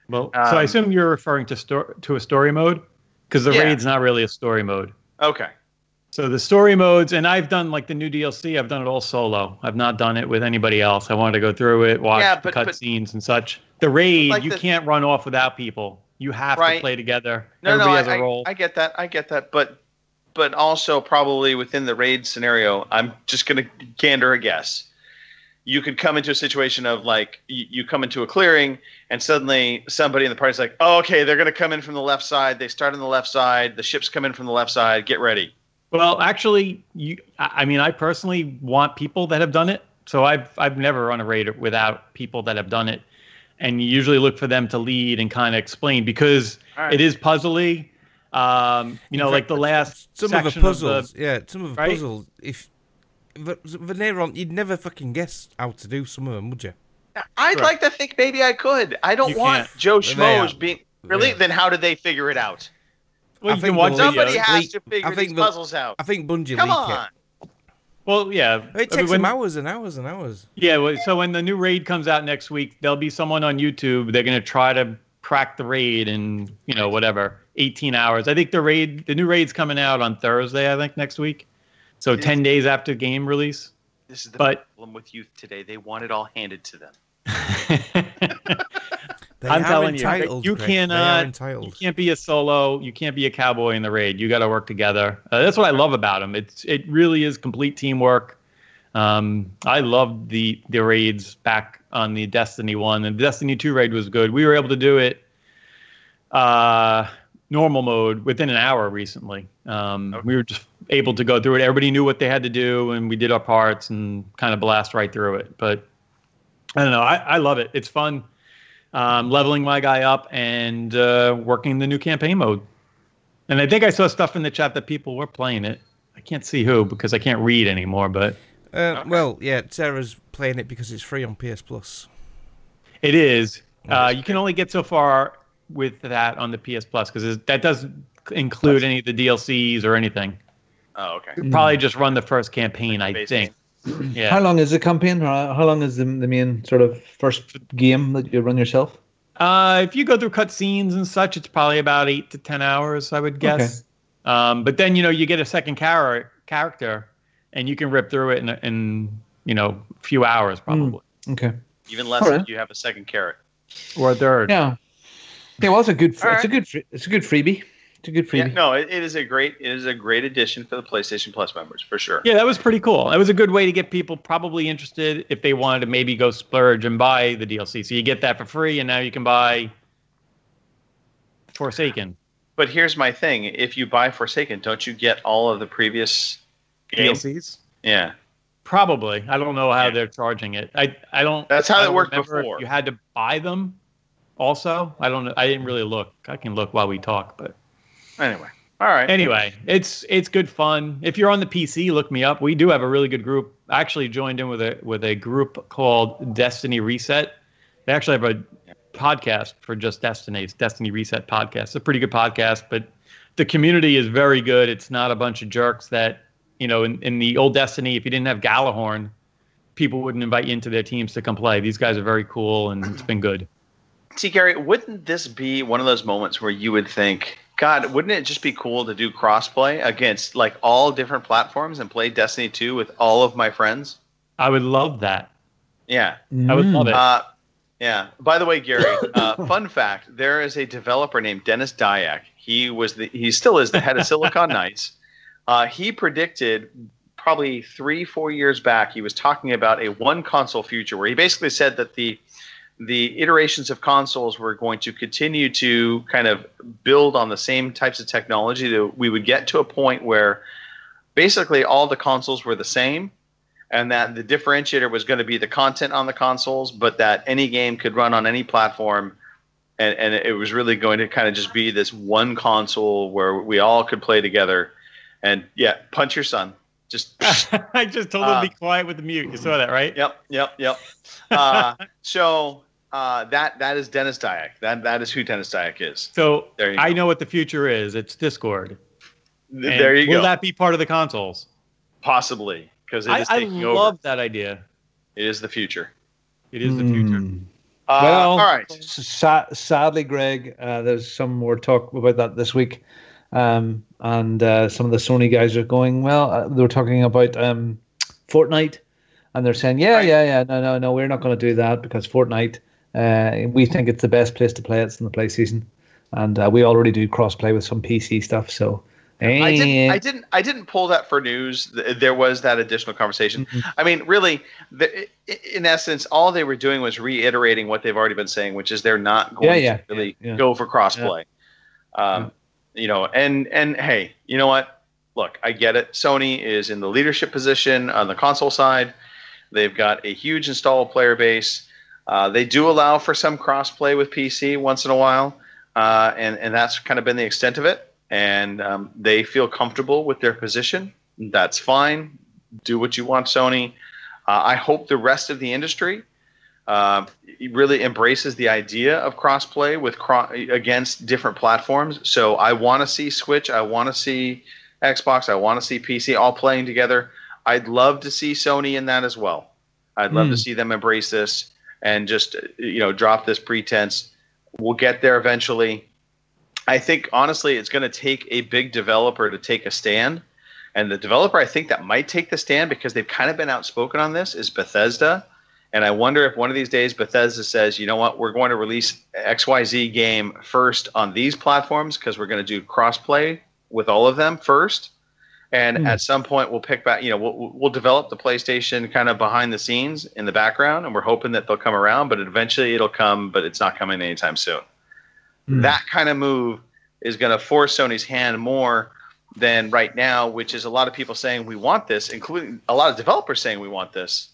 Well, so I assume you're referring to a story mode, because the raid's not really a story mode. Okay. So the story modes, and I've done like the new DLC, I've done it all solo. I've not done it with anybody else. I wanted to go through it, watch the cutscenes and such. The raid, like you can't run off without people. You have to play together. Everybody has a role. I get that. But also probably within the raid scenario, I'm just going to gander a guess. You could come into a situation of like, you come into a clearing and suddenly somebody in the party's like, oh, okay, they're going to come in from the left side. They start on the left side. The ships come in from the left side. Get ready. Well, actually, I personally want people that have done it. So I've never run a raid without people that have done it. And you usually look for them to lead and kind of explain, because it is puzzly. Like the last some of the puzzles. Some of the puzzles. If Veneron, you'd never fucking guess how to do some of them, would you? I'd like to think maybe I could. I don't want Joe Schmoes being really. Yeah. Then how did they figure it out? Well, somebody has to figure these puzzles out. I think Bungie Come leak on. it. Well, yeah. It takes them hours and hours and hours. Yeah, well, so when the new raid comes out next week, there'll be someone on YouTube. They're going to try to crack the raid in, 18 hours. I think the new raid's coming out on Thursday, I think, next week. So 10 days after game release. This is the problem with youth today. They want it all handed to them. I'm telling you, you can't be a solo. You can't be a cowboy in the raid. You got to work together. That's what I love about them. It really is complete teamwork. I loved the raids back on the Destiny 1. And the Destiny 2 raid was good. We were able to do it normal mode within an hour recently. We were just able to go through it. Everybody knew what they had to do, and we did our parts and kind of blast right through it. But I don't know. I love it. It's fun. Leveling my guy up and working the new campaign mode. And I think I saw stuff in the chat that people were playing it. I can't see who because I can't read anymore. But well, yeah, Sarah's playing it because it's free on PS Plus. It is. You can only get so far with that on the PS Plus because that doesn't include any of the DLCs or anything. Oh, okay. You probably just run the first campaign, I think. Yeah. How long is the campaign? How long is the main sort of first game that you run yourself? If you go through cutscenes and such, it's probably about 8 to 10 hours, I would guess. Okay. But then, you get a second character, and you can rip through it in a few hours, probably. Okay. Even less if you have a second carrot. Or a third. Yeah. Yeah, well, it's a good freebie. It's a good freebie. Yeah, no, it is a great addition for the PlayStation Plus members, for sure. Yeah, that was pretty cool. That was a good way to get people probably interested if they wanted to maybe go splurge and buy the DLC. So you get that for free, and now you can buy Forsaken. But here's my thing. If you buy Forsaken, don't you get all of the previous DLCs? Yeah. Probably. I don't know how they're charging it. I don't. That's how it worked before. You had to buy them also. I don't know. I didn't really look. I can look while we talk, but... Anyway, all right. Anyway, it's good fun. If you're on the PC, look me up. We do have a really good group. I actually joined in with a group called Destiny Reset. They actually have a podcast for just Destiny. It's Destiny Reset podcast. It's a pretty good podcast, but the community is very good. It's not a bunch of jerks that, in the old Destiny, if you didn't have Galahorn, people wouldn't invite you into their teams to come play. These guys are very cool, and it's been good. See, Gary, wouldn't this be one of those moments where you would think, God, wouldn't it just be cool to do crossplay against like all different platforms and play Destiny 2 with all of my friends? I would love that. Yeah. I would love it. Yeah. By the way, Gary, fun fact, there is a developer named Dennis Dyack. He still is the head of Silicon Knights. He predicted probably 3-4 years back, he was talking about a one console future where he basically said that the iterations of consoles were going to continue to kind of build on the same types of technology that we would get to a point where basically all the consoles were the same, and that the differentiator was going to be the content on the consoles, but that any game could run on any platform, and it was really going to kind of just be this one console where we all could play together. And yeah, punch your son. I just told him to be quiet with the mute. You saw that, right? Yep. So that is Dennis Dyack. That is who Dennis Dyack is. So I know what the future is. It's Discord. There you go. Will that be part of the consoles? Possibly, because it is taking over. I love that idea. It is the future. It is the future. Well, all right. Sadly, Greg, there's some more talk about that this week. And some of the Sony guys are going, they were talking about Fortnite, and they're saying, no, we're not going to do that because Fortnite, we think it's the best place to play it's in the PlayStation, and we already do cross-play with some PC stuff, so... I didn't pull that for news. There was that additional conversation. Mm-hmm. I mean, really, in essence, all they were doing was reiterating what they've already been saying, which is they're not going to really go for crossplay. And hey, you know what? Look, I get it. Sony is in the leadership position on the console side. They've got a huge installed player base. They do allow for some crossplay with PC once in a while, and that's kind of been the extent of it. And they feel comfortable with their position. That's fine. Do what you want, Sony. I hope the rest of the industry really embraces the idea of crossplay with against different platforms. So I want to see Switch. I want to see Xbox. I want to see PC all playing together. I'd love to see Sony in that as well. I'd love to see them embrace this and just drop this pretense. We'll get there eventually. I think, honestly, it's going to take a big developer to take a stand. And the developer I think that might take the stand because they've kind of been outspoken on this is Bethesda. And I wonder if one of these days Bethesda says, you know what, we're going to release XYZ game first on these platforms because we're going to do crossplay with all of them first. And at some point we'll pick back, we'll develop the PlayStation kind of behind the scenes in the background. And we're hoping that they'll come around, but eventually it'll come, but it's not coming anytime soon. That kind of move is going to force Sony's hand more than right now, which is a lot of people saying we want this, including a lot of developers saying we want this.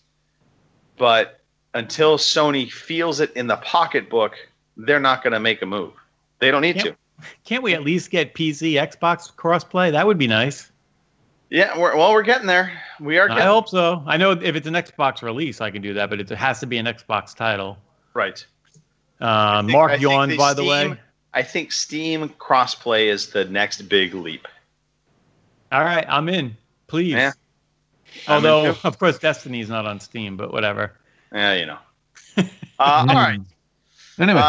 But until Sony feels it in the pocketbook, they're not going to make a move. They don't need to. Can't we at least get PC, Xbox crossplay? That would be nice. Yeah, we're getting there. We are. I hope so. I know if it's an Xbox release, I can do that, but it has to be an Xbox title. Right. Mark yawned, by the way. I think Steam crossplay is the next big leap. All right, I'm in. Please. Yeah. Although, of course, Destiny's not on Steam, but whatever. Yeah, All right. Anyway.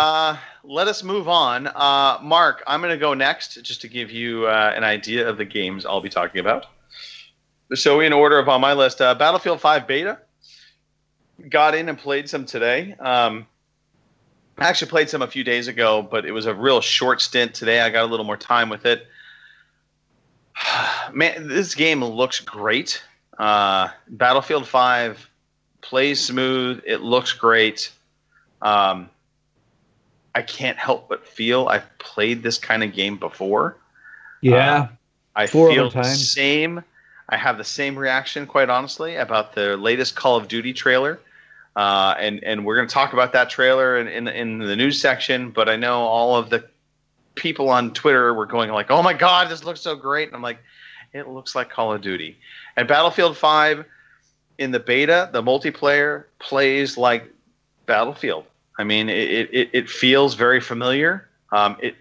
Let us move on. Mark, I'm going to go next just to give you an idea of the games I'll be talking about. So in order of on my list, Battlefield 5 Beta. Got in and played some today. I actually played some a few days ago, but it was a real short stint today. I got a little more time with it. Man, this game looks great. Battlefield 5 plays smooth. It looks great. I can't help but feel I've played this kind of game before. Yeah. I feel the same. I have the same reaction, quite honestly, about the latest Call of Duty trailer. And we're going to talk about that trailer in the news section. But I know all of the people on Twitter were going like, oh, my God, this looks so great. And I'm like, it looks like Call of Duty. And Battlefield 5 in the beta, the multiplayer plays like Battlefield. I mean, it feels very familiar.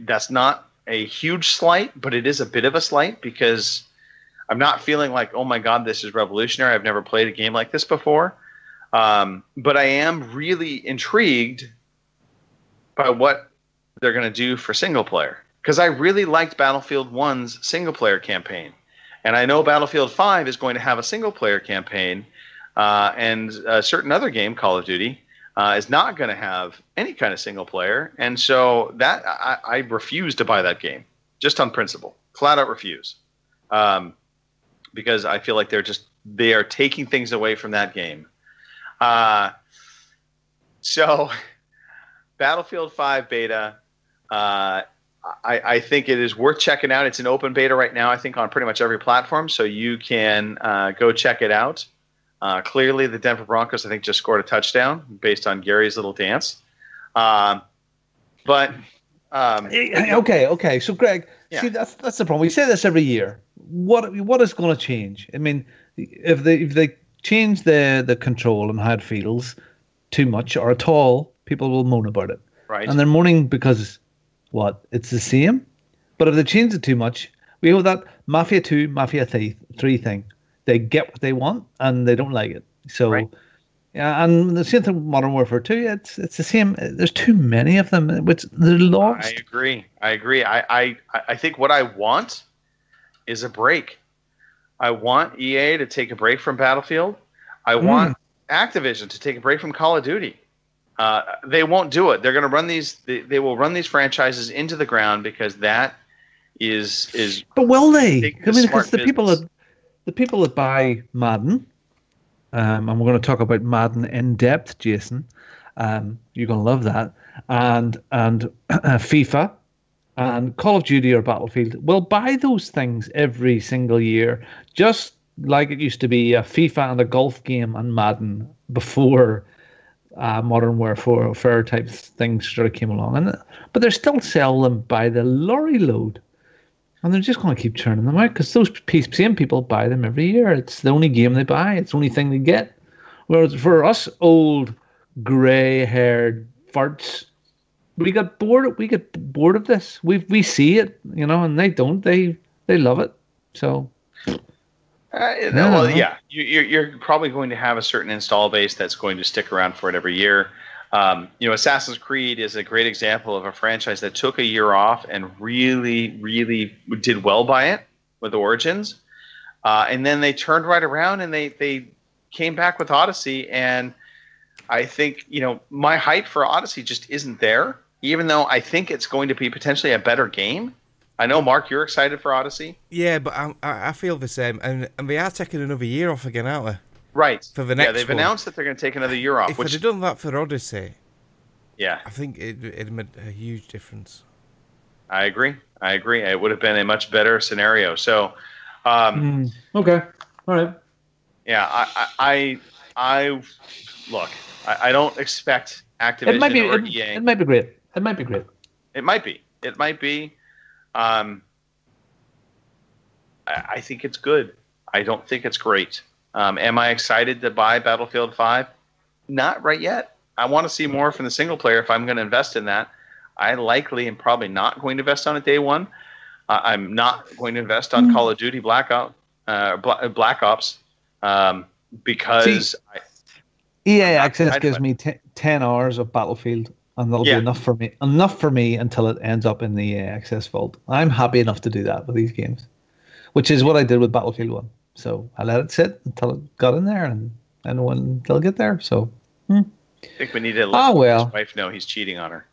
That's not a huge slight, but it is a bit of a slight because I'm not feeling like, oh my God, this is revolutionary. I've never played a game like this before. But I am really intrigued by what they're going to do for single player. Because I really liked Battlefield 1's single player campaign. And I know Battlefield 5 is going to have a single player campaign. And a certain other game, Call of Duty, is not going to have any kind of single player. And so that I refuse to buy that game, just on principle. Flat out refuse. Because I feel like they are taking things away from that game. So Battlefield 5 beta, I think it is worth checking out. It's an open beta right now, I think, on pretty much every platform. So you can go check it out. Clearly, the Denver Broncos, I think, just scored a touchdown based on Gary's little dance. Okay. So, Greg, see, that's the problem. We say this every year. What is going to change? I mean, if they change the control and how it feels too much or at all, people will moan about it. Right. And they're moaning because it's the same. But if they change it too much, we have that Mafia 2, Mafia 3 thing. They get what they want and they don't like it. So, right. Yeah, and the same thing with Modern Warfare 2. It's the same. There's too many of them, which they're lost. I agree. I think what I want is a break. I want EA to take a break from Battlefield. I want Activision to take a break from Call of Duty. They won't do it. They're going to run these. They will run these franchises into the ground because that is. But will they? I mean, because the people that buy Madden, and we're going to talk about Madden in depth, Jason. You're going to love that, and FIFA. And Call of Duty or Battlefield will buy those things every single year, just like it used to be a FIFA and a golf game and Madden before Modern Warfare type things sort of came along. But they're still selling them by the lorry load. And they're just going to keep churning them out because those same people buy them every year. It's the only game they buy. It's the only thing they get. Whereas for us old, grey-haired farts, we get bored. We get bored of this. We see it, and they don't. They love it. So, you're probably going to have a certain install base that's going to stick around for it every year. Assassin's Creed is a great example of a franchise that took a year off and really, really did well by it with Origins, and then they turned right around and they came back with Odyssey. And I think my hype for Odyssey just isn't there. Even though I think it's going to be potentially a better game. I know, Mark, you're excited for Odyssey. Yeah, but I feel the same. And they are taking another year off again, aren't they? Right. For the next they've announced that they're going to take another year off. If they'd done that for Odyssey, I think it'd made a huge difference. I agree. It would have been a much better scenario. So, okay. All right. Yeah, I look, I don't expect Activision or EA. It might be great. It might be. I think it's good. I don't think it's great. Am I excited to buy Battlefield 5? Not right yet. I want to see more from the single player if I'm going to invest in that. I likely am probably not going to invest on it day one. I'm not going to invest on Call of Duty Black Ops because EA Access gives me 10 hours of Battlefield and that'll be enough for me. Enough for me until it ends up in the EA Access vault. I'm happy enough to do that with these games, which is what I did with Battlefield 1. So I let it sit until it got in there, and I know when they'll get there. So I think we need to let his wife know he's cheating on her.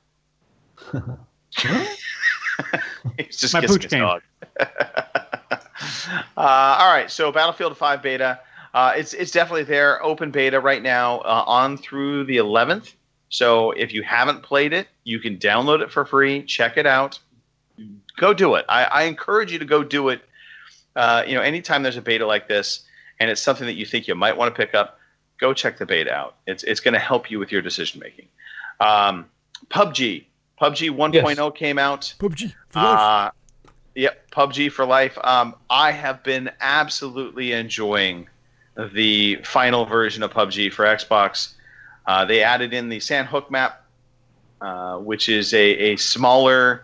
He's just kissing his dog. All right, so Battlefield 5 beta, it's definitely there, open beta right now, on through the 11th. So if you haven't played it, you can download it for free. Check it out. Go do it. I encourage you to go do it. Anytime there's a beta like this, and it's something that you think you might want to pick up, go check the beta out. It's going to help you with your decision making. PUBG 1.0 came out. PUBG for life. Yep, PUBG for life. I have been absolutely enjoying the final version of PUBG for Xbox. They added in the Sandhook map, which is a smaller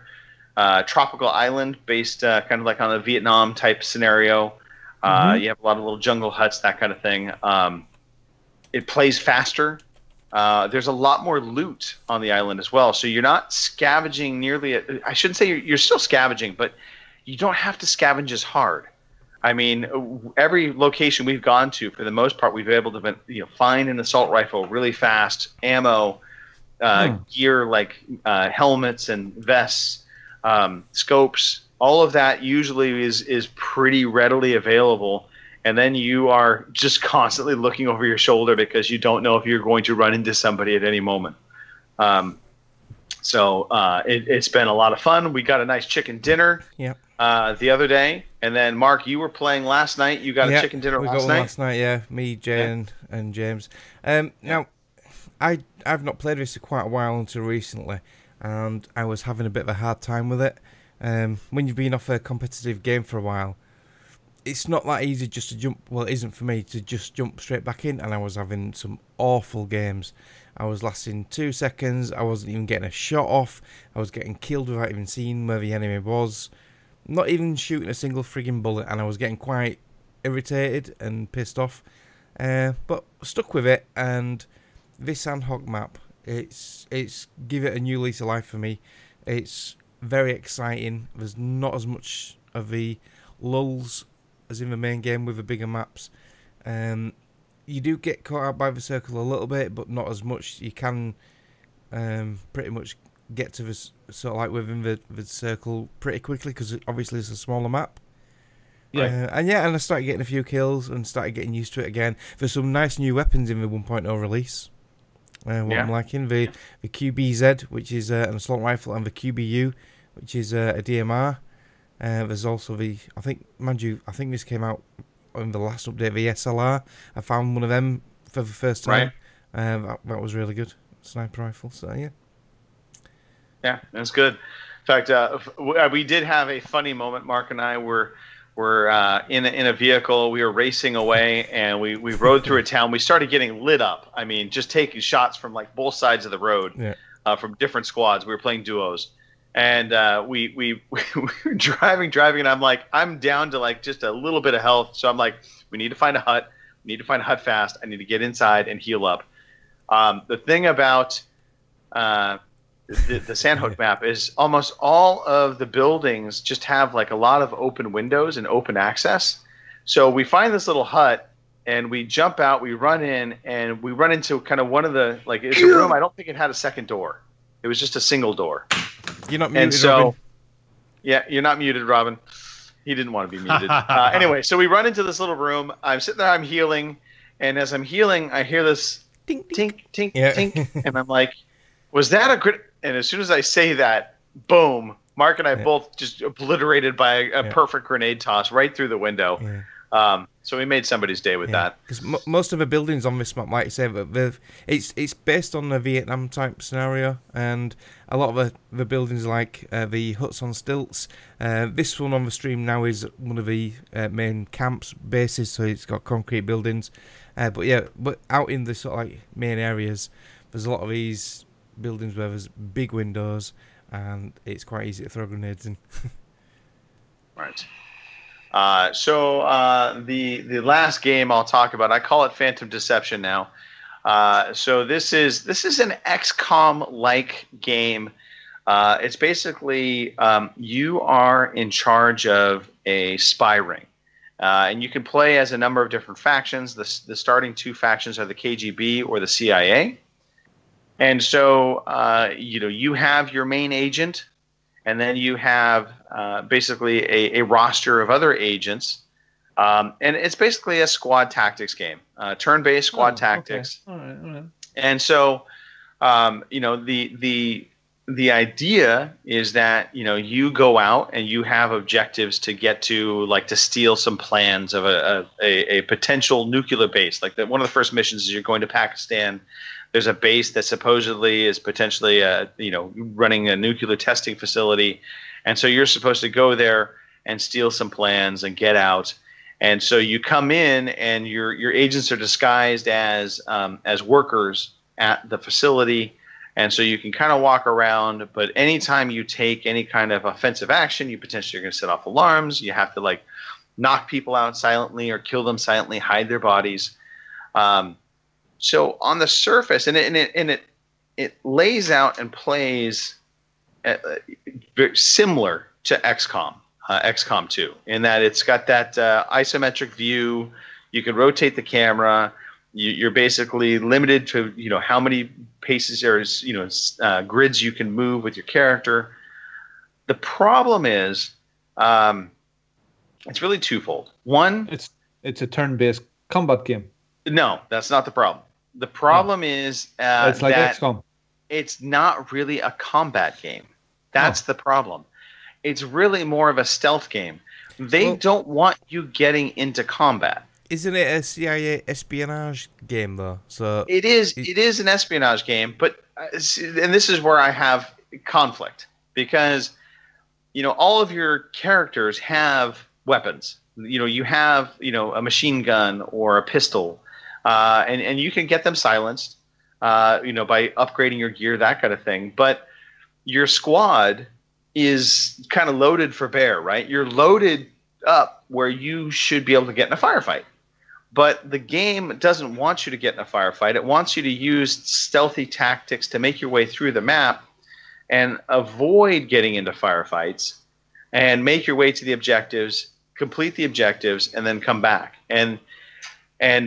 tropical island based kind of like on a Vietnam type scenario. You have a lot of little jungle huts, that kind of thing. It plays faster. There's a lot more loot on the island as well, so you're not scavenging nearly. I shouldn't say you're still scavenging, but you don't have to scavenge as hard. I mean, every location we've gone to, for the most part, we've been able to find an assault rifle really fast, ammo, gear like helmets and vests, scopes. All of that usually is pretty readily available. And then you are just constantly looking over your shoulder because you don't know if you're going to run into somebody at any moment. So it's been a lot of fun. We got a nice chicken dinner the other day. And then, Mark, you were playing last night. You got a chicken dinner last night? We got one last night, yeah. Me, Jay, and James. Now, I've not played this for quite a while until recently, and I was having a bit of a hard time with it. When you've been off a competitive game for a while, it's not that easy just to jump. Well, it isn't for me to just jump straight back in, and I was having some awful games. I was lasting 2 seconds. I wasn't even getting a shot off. I was getting killed without even seeing where the enemy was. Not even shooting a single frigging bullet, and I was getting quite irritated and pissed off. But stuck with it, and this Sandhook map, it's give it a new lease of life for me. It's very exciting. There's not as much of the lulls as in the main game with the bigger maps. You do get caught out by the circle a little bit, but not as much. You can pretty much get to this sort of like within the circle pretty quickly, because obviously it's a smaller map. And I started getting a few kills and started getting used to it again. There's some nice new weapons in the 1.0 release. I'm liking the QBZ, which is an assault rifle, and the QBU, which is a DMR. There's also I think this came out in the last update, the SLR. I found one of them for the first time. That was really good. Sniper rifle, so yeah. Yeah, that's good. In fact, we did have a funny moment. Mark and I were in a vehicle. We were racing away, and we rode through a town. We started getting lit up. I mean, just taking shots from like both sides of the road, from different squads. We were playing duos, and we were driving, and I'm like, I'm down to like just a little bit of health. So I'm like, we need to find a hut. We need to find a hut fast. I need to get inside and heal up. The thing about the Sandhook map is almost all of the buildings just have like a lot of open windows and open access. So we find this little hut and we jump out, we run in, and we run into kind of one of the, like, it's a room. I don't think it had a second door. It was just a single door. You're not muted, Robin. Yeah, you're not muted, Robin. He didn't want to be muted. Anyway, so we run into this little room. I'm sitting there, I'm healing, and as I'm healing, I hear this tink, tink, tink, tink, and I'm like, was that a crit? And as soon as I say that, boom, Mark and I both just obliterated by a perfect grenade toss right through the window. So we made somebody's day with that. Because most of the buildings on this map, like you say, it's based on the Vietnam type scenario, and a lot of the buildings, like the huts on stilts. This one on the stream now is one of the main camps bases, so it's got concrete buildings. But out in the sort of like main areas, there's a lot of these buildings where there's big windows, and it's quite easy to throw grenades in. Right. So the last game I'll talk about, I call it Phantom Deception now. So this is an XCOM-like game. It's basically you are in charge of a spy ring, and you can play as a number of different factions. The starting 2 factions are the KGB or the CIA, and so you have your main agent, and then you have basically a roster of other agents. And it's basically a squad tactics game, turn-based squad tactics. Okay. All right. And so, the idea is that you go out and you have objectives to get to, like to steal some plans of a potential nuclear base. Like one of the first missions is you're going to Pakistan. There's a base that supposedly is potentially running a nuclear testing facility, and so you're supposed to go there and steal some plans and get out. And so you come in, and your agents are disguised as workers at the facility, and so you can kind of walk around. But anytime you take any kind of offensive action, you potentially are going to set off alarms. You have to like knock people out silently or kill them silently, hide their bodies. So on the surface, and it lays out and plays very similar to XCOM. XCOM 2, in that it's got that isometric view. You can rotate the camera. You're basically limited to how many paces or grids you can move with your character. The problem is it's really twofold. One, it's a turn-based combat game. No, that's not the problem. The problem is it's like that XCOM. It's not really a combat game. That's the problem. It's really more of a stealth game. They don't want you getting into combat. Isn't it a CIA espionage game though? So it is. It is an espionage game, but and this is where I have conflict, because all of your characters have weapons. You have a machine gun or a pistol, and you can get them silenced, by upgrading your gear, that kind of thing. But your squad is kind of loaded for bear, right? You're loaded up where you should be able to get in a firefight. But the game doesn't want you to get in a firefight. It wants you to use stealthy tactics to make your way through the map and avoid getting into firefights and make your way to the objectives, complete the objectives, and then come back. And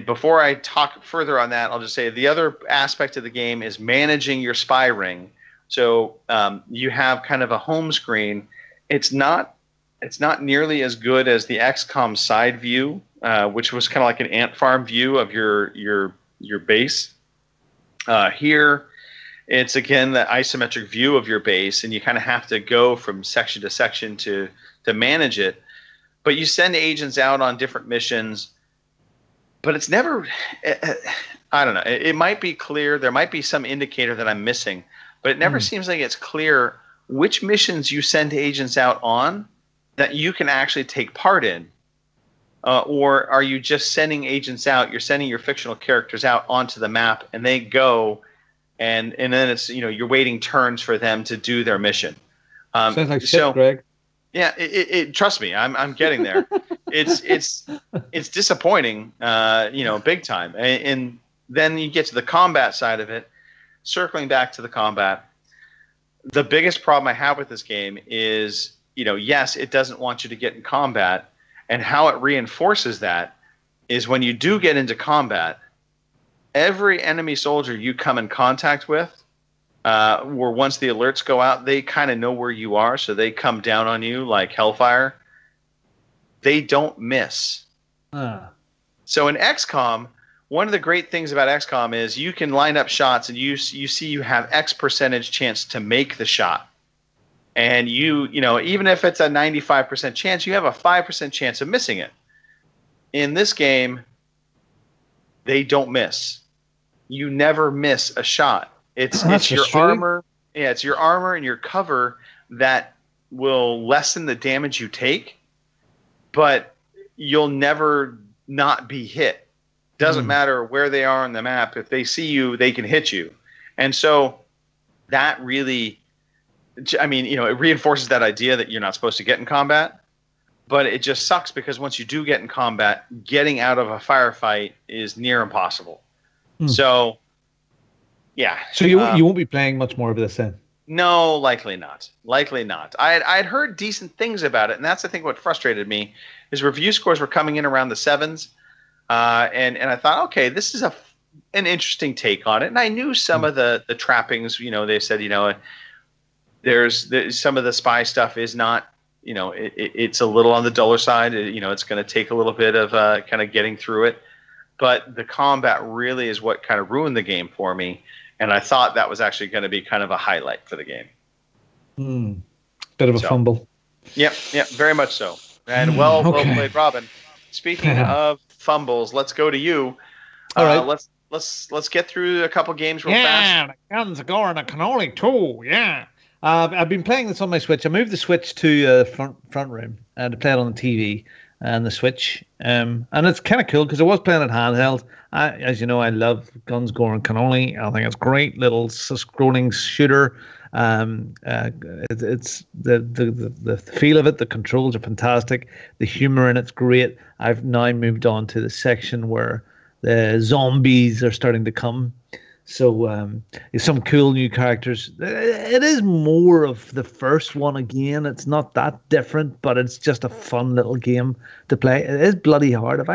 before I talk further on that, I'll just say the other aspect of the game is managing your spy ring. So you have kind of a home screen. It's not nearly as good as the XCOM side view, which was kind of like an ant farm view of your base. Here, it's again the isometric view of your base, and you kind of have to go from section to section to manage it. But you send agents out on different missions, but it's never. I don't know. It might be clear. There might be some indicator that I'm missing. But it never seems like it's clear which missions you send agents out on that you can actually take part in. Or are you just sending agents out, you're sending your fictional characters out onto the map, and they go, and then it's you're waiting turns for them to do their mission. Sounds like shit, Greg. Yeah, trust me, I'm getting there. It's disappointing, big time. And then you get to the combat side of it. Circling back to the combat, the biggest problem I have with this game is, yes, it doesn't want you to get in combat, and how it reinforces that is when you do get into combat, every enemy soldier you come in contact with, or once the alerts go out, they kind of know where you are, so they come down on you like hellfire. They don't miss. So in XCOM, one of the great things about XCOM is you can line up shots, and you see you have X percentage chance to make the shot. And even if it's a 95% chance, you have a 5% chance of missing it. In this game, they don't miss. You never miss a shot. It's your armor. Yeah, it's your armor and your cover that will lessen the damage you take, but you'll never not be hit. Doesn't matter where they are on the map. If they see you, they can hit you. And so that really, it reinforces that idea that you're not supposed to get in combat. But it just sucks because once you do get in combat, getting out of a firefight is near impossible. So Yeah. So you won't be playing much more of this then? No, likely not. Likely not. I'd heard decent things about it, and that's I think what frustrated me is review scores were coming in around the 7s, and I thought, okay, this is an interesting take on it, and I knew some of the trappings. They said there's some of the spy stuff is not. It's a little on the duller side. It's going to take a little bit of kind of getting through it, but the combat really is what kind of ruined the game for me. And I thought that was actually going to be kind of a highlight for the game. Bit of a fumble. Yep, very much so. And well played, Robin. Speaking of fumbles, let's go to you. All right. Let's get through a couple games real fast. Yeah, the guns are going to cannoli too. Yeah. I've been playing this on my Switch. I moved the Switch to front room to play it on the TV and the Switch. And it's kind of cool because I was playing it handheld. As you know, I love Guns, Gore, and Cannoli. I think it's great little scrolling shooter. It's the feel of it. The controls are fantastic. The humor in it's great. I've now moved on to the section where the zombies are starting to come. So there's some cool new characters. It is more of the first one again. It's not that different, but it's just a fun little game to play. It is bloody hard.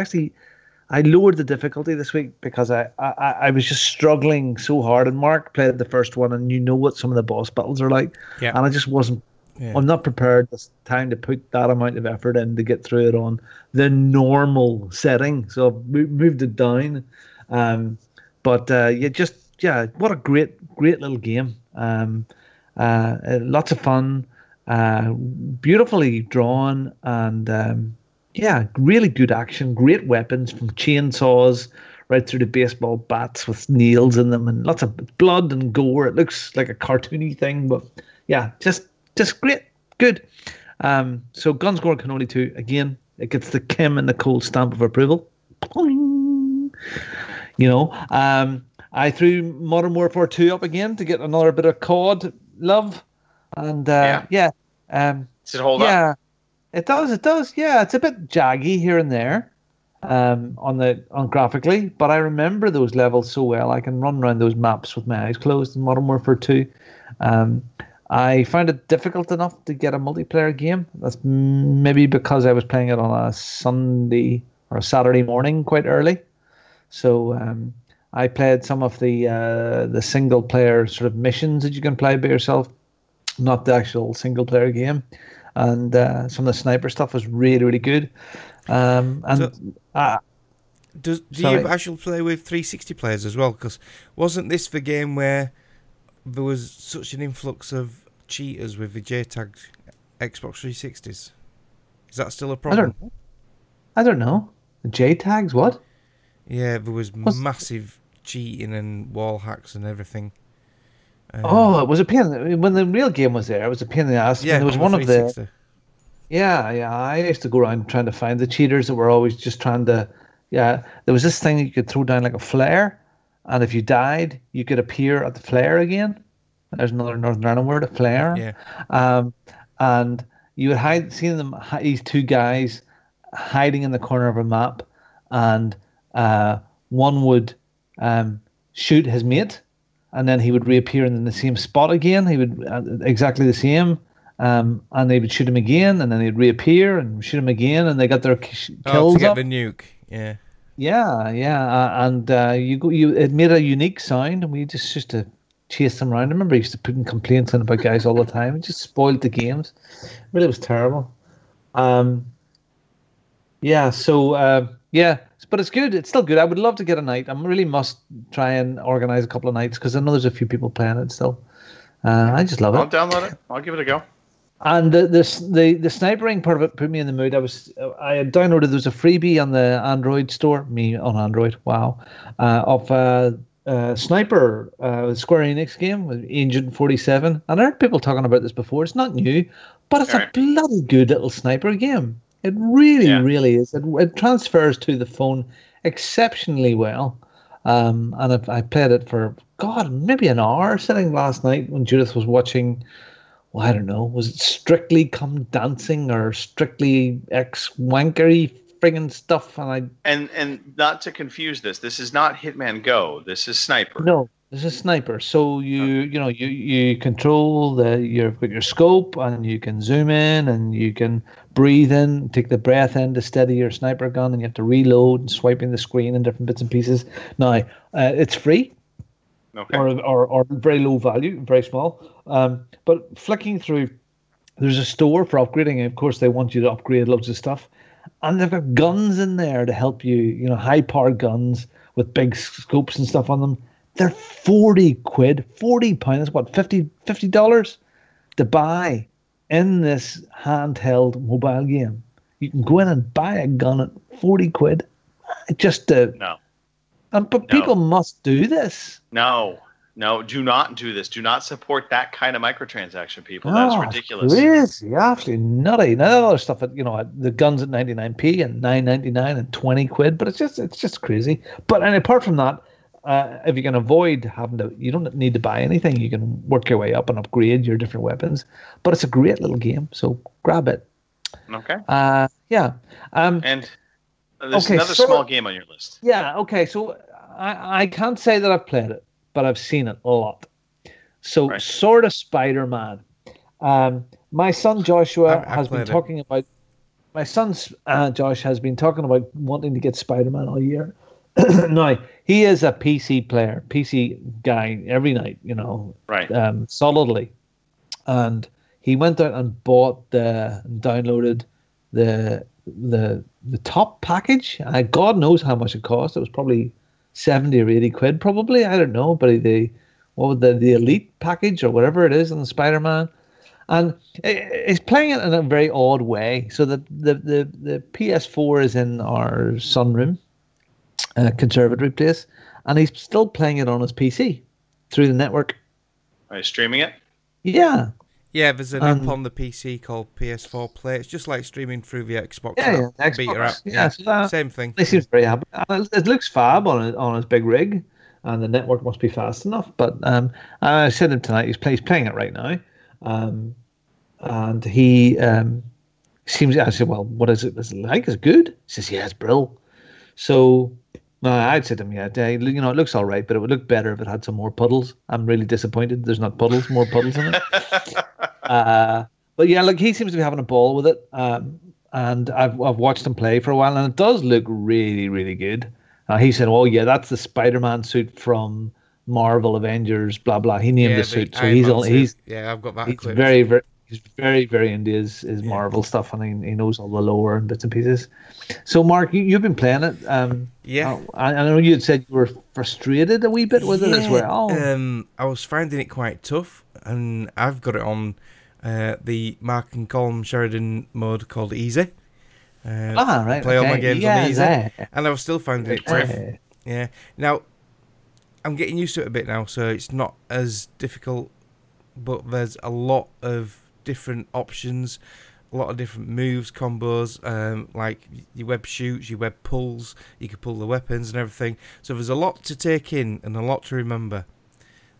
I lowered the difficulty this week because I was just struggling so hard. And Mark played the first one, and you know what some of the boss battles are like. Yeah. And I just wasn't. Yeah. I'm not prepared this time to put that amount of effort in to get through it on the normal setting. So I've moved it down. But what a great little game. Lots of fun, beautifully drawn, and really good action. Great weapons from chainsaws right through to baseball bats with nails in them, and lots of blood and gore. It looks like a cartoony thing, but yeah, just great, good. So Guns, Gore, Cannoli 2 again. It gets the Kim and Nicole stamp of approval. I threw Modern Warfare 2 up again to get another bit of COD love, and Does it hold up? It does. Yeah, it's a bit jaggy here and there, on graphically, but I remember those levels so well. I can run around those maps with my eyes closed in Modern Warfare 2. I found it difficult enough to get a multiplayer game. That's maybe because I was playing it on a Sunday or a Saturday morning quite early. So I played some of the single player sort of missions that you can play by yourself, not the actual single player game. And some of the sniper stuff was really, really good. Do you actually play with 360 players as well? Because wasn't this the game where there was such an influx of cheaters with the JTAG Xbox 360s? Is that still a problem? I don't know. The JTAGs, what? Yeah, there was massive cheating and wall hacks and everything. It was a pain. When the real game was there, it was a pain in the ass. Yeah, there was one of the... Yeah, I used to go around trying to find the cheaters that were always just trying to... Yeah, there was this thing you could throw down like a flare, and if you died, you could appear at the flare again. There's another Northern Ireland word, a flare. Yeah. And you would see them, these two guys hiding in the corner of a map, and one would shoot his mate, and then he would reappear in the same spot again. He would exactly the same, and they would shoot him again, and then he'd reappear and shoot him again, and they got their kills to get up. the nuke, yeah. And it made a unique sound, and we just used to chase them around. I remember I used to put in complaints in about guys all the time. It just spoiled the games. Really was terrible. But it's good. It's still good. I would love to get a night. I really must try and organize a couple of nights because I know there's a few people playing it still. I just love it. I'll download it. I'll give it a go. And the snipering part of it put me in the mood. I had downloaded. There was a freebie on the Android store. Me on Android. Wow. Of Sniper, Square Enix game with Agent 47. And I heard people talking about this before. It's not new, but it's a bloody good little sniper game. It really is. It transfers to the phone exceptionally well. And I played it for, maybe an hour sitting last night when Judith was watching, well, I don't know, was it Strictly Come Dancing or Strictly X-Wankery friggin' stuff? And not to confuse this is not Hitman Go. This is Sniper. No, There's a sniper, so you control you've got your scope, and you can zoom in, and you can breathe in, take the breath in to steady your sniper gun, and you have to reload and swiping the screen in different bits and pieces. Now, it's free, or very low value, very small. But flicking through, there's a store for upgrading, and of course they want you to upgrade loads of stuff, and they've got guns in there to help you. High-powered guns with big scopes and stuff on them. They're 40 quid, £40. That's what, $50 to buy in this handheld mobile game. You can go in and buy a gun at 40 quid. Just to no. But people must do this. No, do not do this. Do not support that kind of microtransaction, people. That's ridiculous. Crazy, absolutely nutty. Now that other stuff, the guns at 99p and 9.99 and 20 quid, but it's just crazy. But and apart from that, if you can avoid having to, you don't need to buy anything. You can work your way up and upgrade your different weapons. But it's a great little game, so grab it. Okay. Yeah. And there's another small game on your list. Yeah. Okay. So I can't say that I've played it, but I've seen it a lot. So Sword of Spider-Man. My son Joshua has been talking about. My son Josh has been talking about wanting to get Spider-Man all year. Now, he is a PC player, PC guy every night, solidly. And he went out and downloaded the top package. God knows how much it cost. It was probably 70 or 80 quid, probably. I don't know. But the elite package or whatever it is in Spider-Man. And he's playing it in a very odd way. So the PS4 is in our sunroom. Conservatory place, and he's still playing it on his PC through the network. Are you streaming it? Yeah. Yeah, there's an app on the PC called PS4 Play. It's just like streaming through the Xbox app. Xbox. Beta app. Yeah, so same thing. He seems very happy. It looks fab on his big rig, and the network must be fast enough. But I said to him tonight, he's playing it right now, and he seems. I said, well, what is it? Is it like? Is it good? He says, yeah, it's brilliant. So. No, I'd said to him, it looks all right, but it would look better if it had some more puddles. I'm really disappointed there's not more puddles in it. But yeah, look, he seems to be having a ball with it. And I've watched him play for a while, and it does look really, really good. He said, oh, yeah, that's the Spider-Man suit from Marvel Avengers, blah, blah. He named the suit. So I've got that. He's very, very... He's very, very into his Marvel stuff, and he knows all the lore and bits and pieces. So, Mark, you've been playing it. I know you had said you were frustrated a wee bit with it as well. I was finding it quite tough, and I've got it on the Mark and Colm Sheridan mode called Easy. Play all my games on Easy, and I was still finding it tough. Yeah. Now, I'm getting used to it a bit now, so it's not as difficult, but there's a lot of different options, a lot of different moves, combos, like your web shoots, your web pulls, you can pull the weapons and everything. So there's a lot to take in and a lot to remember.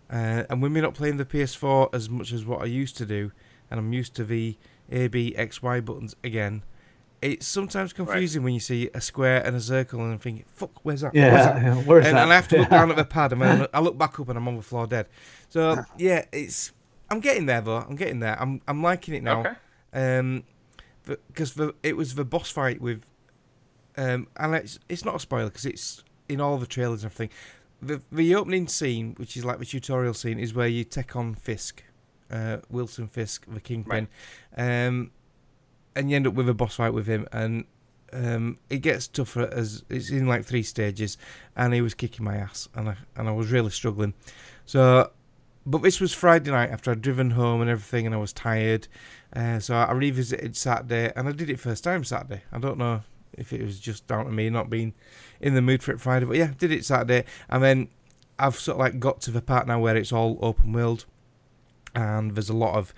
And when we're not playing the PS4 as much as what I used to do, and I'm used to the A, B, X, Y buttons again, it's sometimes confusing when you see a square and a circle and I'm thinking, fuck, where's that? Where's that? And I have to look down at the pad, and then I look back up and I'm on the floor dead. So, yeah, I'm getting there, though. I'm getting there. I'm liking it now. Okay. Because it was the boss fight with... and it's not a spoiler, because it's in all the trailers and everything. The opening scene, which is like the tutorial scene, is where you take on Fisk. Wilson Fisk, the Kingpin. Right. And you end up with a boss fight with him, and it gets tougher as it's in like 3 stages, and he was kicking my ass, and I was really struggling. So... But this was Friday night after I'd driven home and everything, and I was tired. So I revisited Saturday, and I did it first time Saturday. I don't know if it was just down to me not being in the mood for it Friday, but yeah, did it Saturday. And then I've sort of like got to the part now where it's all open world, and there's a lot of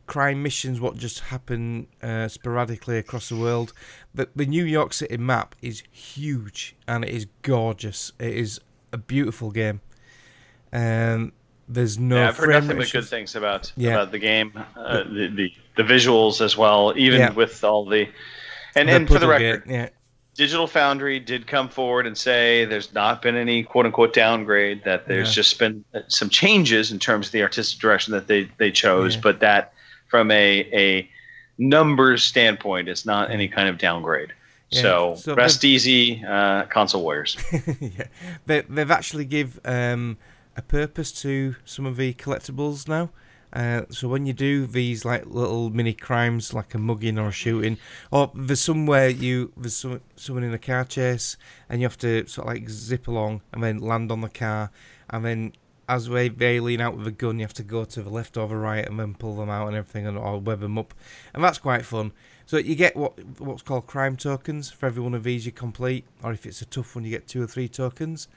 crime missions, what just happen sporadically across the world. But the New York City map is huge, and it is gorgeous. It is a beautiful game. There's no. I've heard nothing but good things about the game, the visuals as well. Even with all the, and for the record, Digital Foundry did come forward and say there's not been any quote-unquote downgrade, that there's just been some changes in terms of the artistic direction that they chose, but that from a numbers standpoint, it's not any kind of downgrade. So rest easy, console warriors. They've actually give a purpose to some of the collectibles now. So when you do these like little mini crimes, like a mugging or a shooting, or there's someone in a car chase, and you have to sort of like zip along and then land on the car, and then as they lean out with a gun, you have to go to the left or the right and then pull them out and everything, and or web them up, and that's quite fun. So you get what's called crime tokens for every one of these you complete, or if it's a tough one, you get 2 or 3 tokens.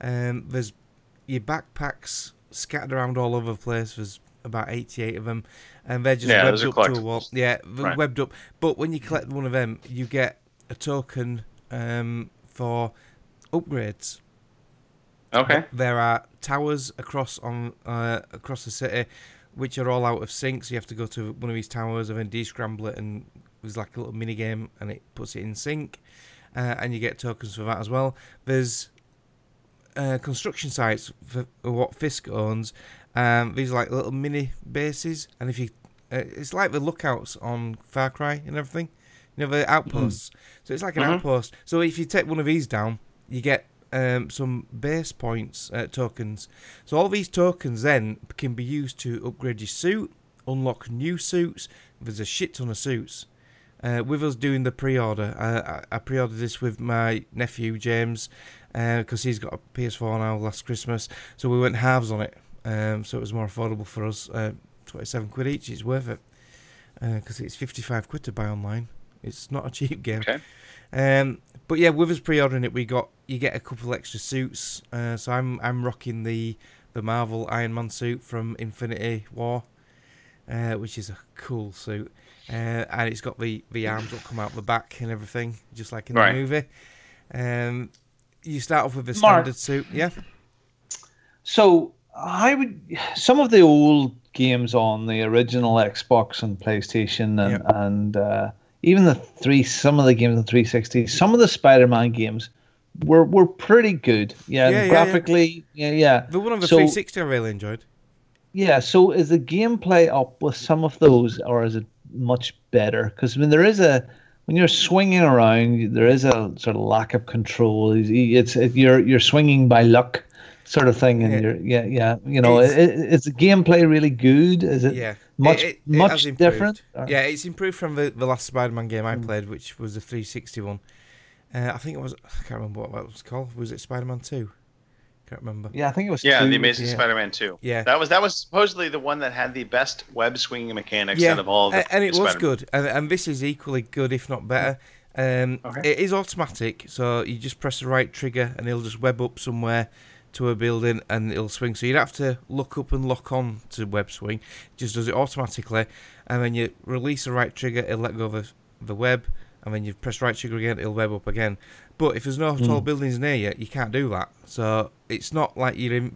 There's your backpacks scattered around all over the place. There's about 88 of them, and they're just webbed up to a wall. Yeah, webbed up. But when you collect one of them, you get a token for upgrades. Okay. There are towers across the city, which are all out of sync. So you have to go to one of these towers and then de-scramble it, and there's like a little mini game, and it puts it in sync, and you get tokens for that as well. There's construction sites for what Fisk owns. These are like little mini bases, and if you, it's like the lookouts on Far Cry and everything, you know, the outposts. So it's like an outpost. So if you take one of these down, you get some base points tokens. So all these tokens then can be used to upgrade your suit, unlock new suits. There's a shit ton of suits. With us doing the pre-order, I pre-ordered this with my nephew James, because he's got a PS4 now last Christmas, so we went halves on it. So it was more affordable for us, 27 quid each. It's worth it, because it's 55 quid to buy online. It's not a cheap game. Okay. But yeah, with us pre-ordering it, you get a couple extra suits. So I'm rocking the Marvel Iron Man suit from Infinity War, which is a cool suit, and it's got the arms that come out the back and everything, just like in the movie. You start off with a standard suit, yeah. So some of the old games on the original Xbox and PlayStation and even some of the games on 360, some of the Spider-Man games were pretty good. Graphically. The one on the 360 I really enjoyed. Yeah, so is the gameplay up with some of those, or is it much better? Because when you're swinging around, there is a sort of lack of control. You're swinging by luck, sort of thing, and is the gameplay really good? Is it much different? Yeah, it's improved from the last Spider-Man game I played, which was the 360 one. I think it was, I can't remember what it was called. Was it Spider-Man 2? Can't remember. Yeah, I think it was 2. The Amazing Spider-Man 2. Yeah, that was supposedly the one that had the best web swinging mechanics out of all of the and it was good. And this is equally good, if not better. It is automatic, so you just press the right trigger and it'll just web up somewhere to a building and it'll swing. So you don't have to look up and lock on to web swing. It just does it automatically, and then you release the right trigger, it'll let go of the web, and then you press right trigger again, it'll web up again. But if there's no tall buildings near you, you can't do that. So it's not like you're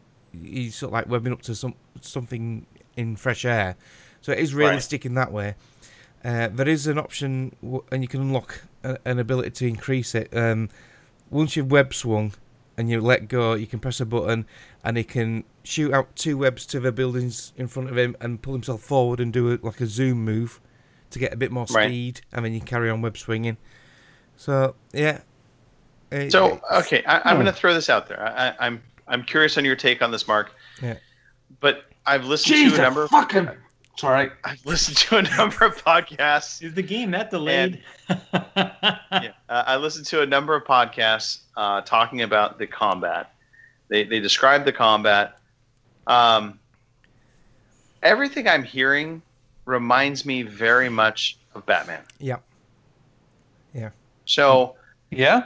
sort of like webbing up to something in fresh air. So it is realistic in that way. There is an option, and you can unlock an ability to increase it. Once you've web swung and you let go, you can press a button and he can shoot out 2 webs to the buildings in front of him and pull himself forward and do like a zoom move to get a bit more speed, and then you carry on web swinging. So yeah. I'm going to throw this out there. I'm curious on your take on this, Mark. Yeah. But I've listened to a number. I've listened to a number of podcasts. Is the game that delayed? I listened to a number of podcasts talking about the combat. They describe the combat. Everything I'm hearing reminds me very much of Batman. Yeah. So yeah.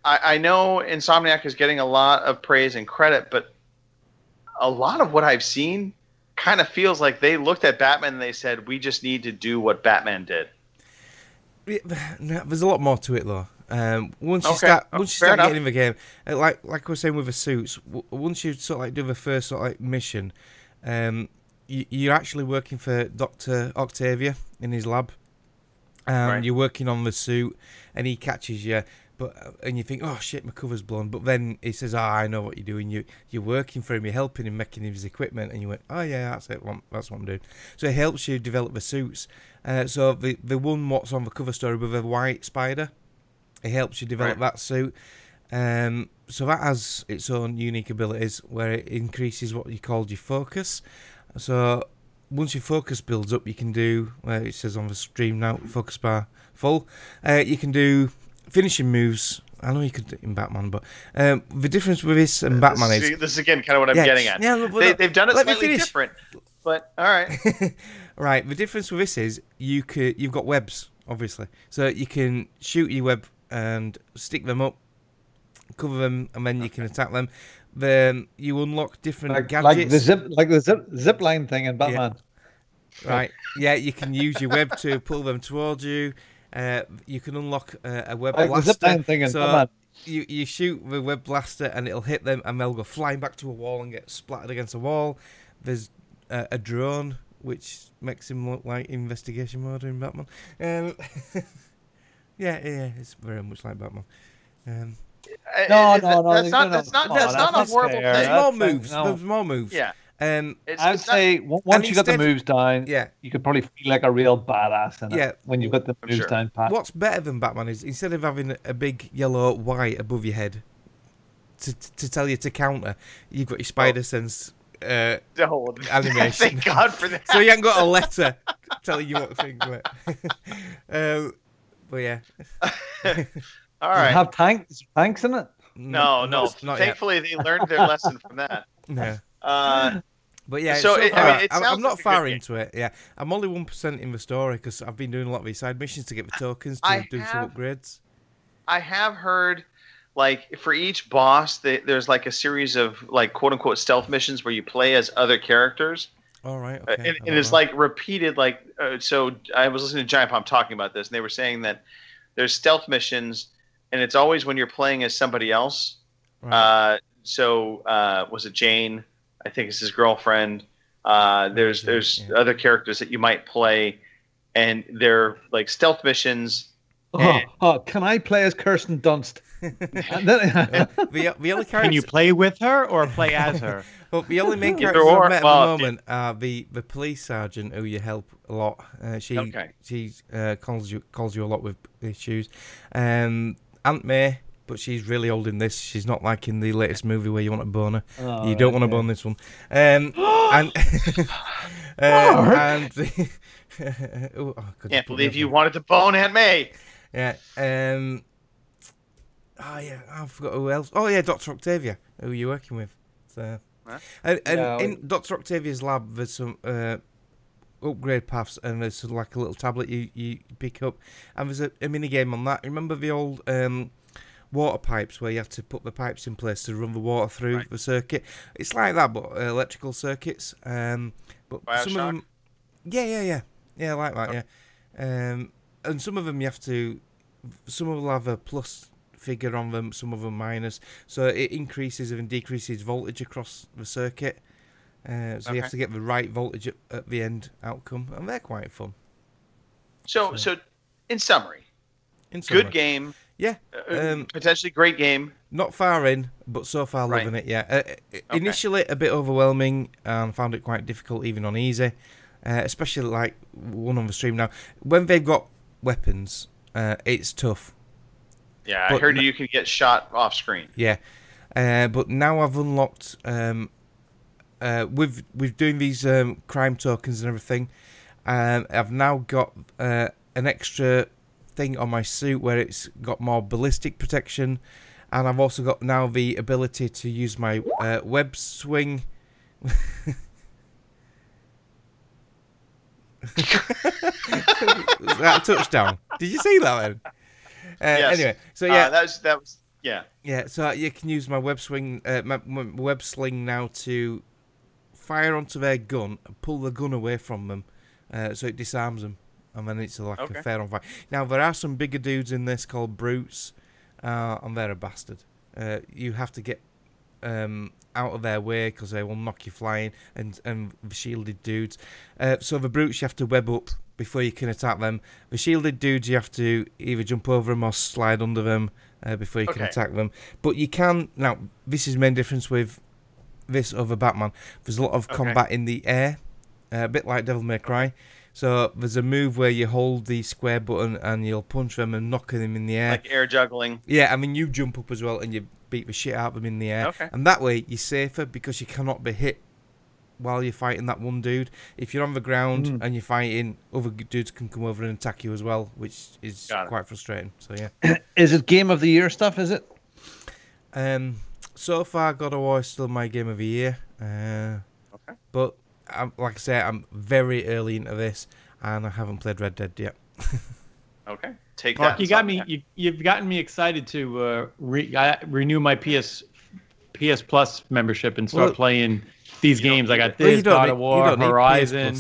I know Insomniac is getting a lot of praise and credit, but a lot of what I've seen kind of feels like they looked at Batman and they said, we just need to do what Batman did. There's a lot more to it, though. Once you start getting in the game, like we were saying with the suits, once you sort of like do the first sort of like mission, you're actually working for Dr. Octavia in his lab. You're working on the suit, and he catches you. and you think, oh shit, my cover's blown. But then he says, I know what you're doing. You're working for him. You're helping him, making his equipment. And you went, oh yeah, that's it. That's what I'm doing. So it helps you develop the suits. So the one what's on the cover story with a white spider, it helps you develop that suit. So that has its own unique abilities where it increases what you called your focus. So once your focus builds up, you can do, it says on the stream now, focus bar full. You can do finishing moves. I know you could do it in Batman, but the difference with this and Batman is... This is again kind of what I'm getting at. Yeah, they've done it slightly different, but all right. Right, the difference with this is you've got webs, obviously. So you can shoot your web and stick them up, cover them, and then you can attack them. Then you unlock different gadgets. Like the zip line thing in Batman. Yeah. Right, yeah, you can use your web to pull them towards you. You can unlock a web blaster. The thing in Batman. You shoot the web blaster and it'll hit them and they'll go flying back to a wall and get splattered against a wall. There's a drone which makes him look like investigation mode in Batman. Yeah, it's very much like Batman. No, that's not a horrible thing. There's more moves. Yeah. I'd say once you got the moves down, you could probably feel like a real badass in it when you've got the moves down pat. What's better than Batman is instead of having a big yellow white above your head to tell you to counter, you've got your spider sense animation. Thank God for that. So you haven't got a letter telling you what things were. But yeah. All right. Have tanks in it? No. Thankfully, they learned their lesson from that. No. But yeah, so I'm not far into it. Yeah, I'm only 1% in the story because I've been doing a lot of these side missions to get the tokens to do some upgrades. I have heard, like, for each boss, there's like a series of like quote unquote stealth missions where you play as other characters. All right. Okay. And it's like repeated. Like, so I was listening to Giant Bomb talking about this, and they were saying that there's stealth missions, and it's always when you're playing as somebody else. Right. Was it Jane? I think it's his girlfriend. There's other characters that you might play, and they're like stealth missions. Can I play as Kirsten Dunst? The only character... Can you play with her or play as her? Well, the only main characters I've met at the moment are the police sergeant who you help a lot. She calls you a lot with issues. Aunt May. But she's really old in this. She's not like in the latest movie where you want to bone her. You don't want to bone this one. Can't believe you wanted to bone Aunt May. Yeah. I forgot who else. Oh yeah, Dr. Octavia, who you're working with. So, in Dr. Octavia's lab, there's some upgrade paths, and there's like a little tablet you pick up, and there's a mini game on that. Remember the old water pipes where you have to put the pipes in place to run the water through the circuit? It's like that, but electrical circuits. But Bioshock? some of them, yeah, like that, yeah. And some of them you have to. Some will have a plus figure on them, some of them minus. So it increases and decreases voltage across the circuit. So you have to get the right voltage at the end outcome, and they're quite fun. So in summary, good game. Yeah. Potentially great game. Not far in, but so far loving it, yeah. Initially a bit overwhelming, and found it quite difficult even on easy. Especially like one on the stream now. When they've got weapons, it's tough. Yeah, I heard you can get shot off screen. Yeah. But now I've unlocked... with doing these crime tokens and everything, I've now got an extra thing on my suit where it's got more ballistic protection, and I've also got now the ability to use my web swing. Is that a touchdown? Did you see that then? Yes. Anyway, so yeah, that was yeah. Yeah, so you can use my web swing, my web sling now to fire onto their gun and pull the gun away from them, so it disarms them, and then it's like a fair on fire. Now there are some bigger dudes in this called brutes, and they're a bastard. You have to get out of their way because they will knock you flying, and the shielded dudes. So the brutes you have to web up before you can attack them. The shielded dudes, you have to either jump over them or slide under them before you can attack them. But you can... Now, this is the main difference with this over Batman. There's a lot of combat in the air, a bit like Devil May Cry. So there's a move where you hold the square button and you'll punch them and knock them in the air. Like air juggling. Yeah, I mean, you jump up as well and you beat the shit out of them in the air. And that way, you're safer because you cannot be hit while you're fighting that one dude. If you're on the ground and you're fighting, other dudes can come over and attack you as well, which is quite frustrating. So, yeah. Is it Game of the Year stuff, is it? So far, God of War is still my Game of the Year. But, like I say, I'm very early into this, and I haven't played Red Dead yet. Okay. Take Mark, that. you got me. You've gotten me excited to renew my PS Plus membership and start playing these games. I got this, God of War, Horizon.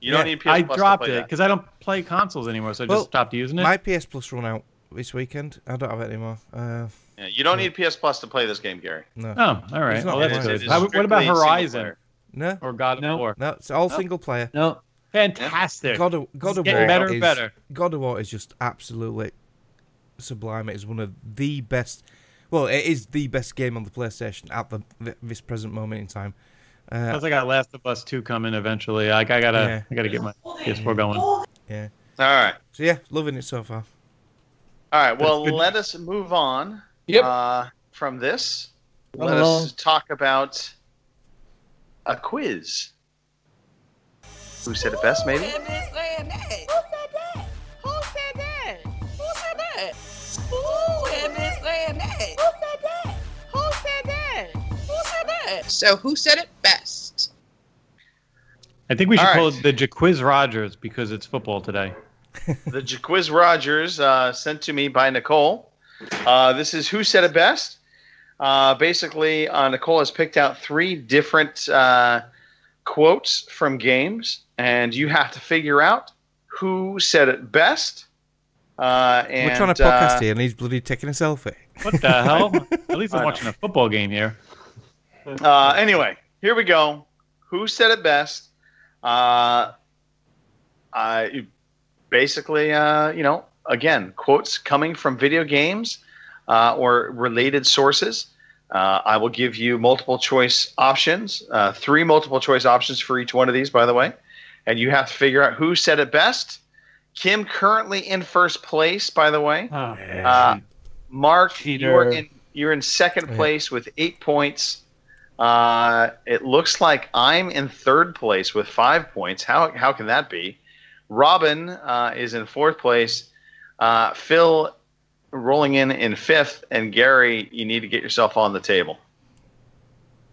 You don't need PS Plus. I dropped it because I don't play consoles anymore, so I just stopped using it. My PS Plus run out this weekend. I don't have it anymore. Yeah, you don't need PS Plus to play this game, Gary. No. Oh, all right. Well, that's good. What about Horizon? No. Or God of War? No, it's all single player. No. Fantastic. God of War better and better. God of War is just absolutely sublime. It is one of the best. Well, it is the best game on the PlayStation at this present moment in time. Plus, I got Last of Us 2 coming eventually. I gotta get my PS4 going. Yeah. All right. So yeah, loving it so far. All right. Well, let us move on. From this, let us talk about a quiz. Who said it best, maybe? Who said that? Who said that? Who said that? Who said that? Who said that? Who said that? So who said it best? I think we should call it the Jaquiz Rogers because it's football today. The Jaquiz Rogers sent to me by Nicole. This is Who Said It Best. Basically, Nicole has picked out 3 different quotes from games, and you have to figure out who said it best. And, we're trying to podcast here, and he's bloody taking a selfie. What the hell? At least I'm watching a football game here. Anyway, here we go. Who said it best? Basically, again, quotes coming from video games or related sources. I will give you multiple choice options, 3 multiple choice options for each one of these, by the way. And you have to figure out who said it best. Kim currently in first place, by the way. Mark, you're in second place with 8 points. It looks like I'm in third place with 5 points. How can that be? Robin is in 4th place. Phil rolling in 5th, and Gary, you need to get yourself on the table.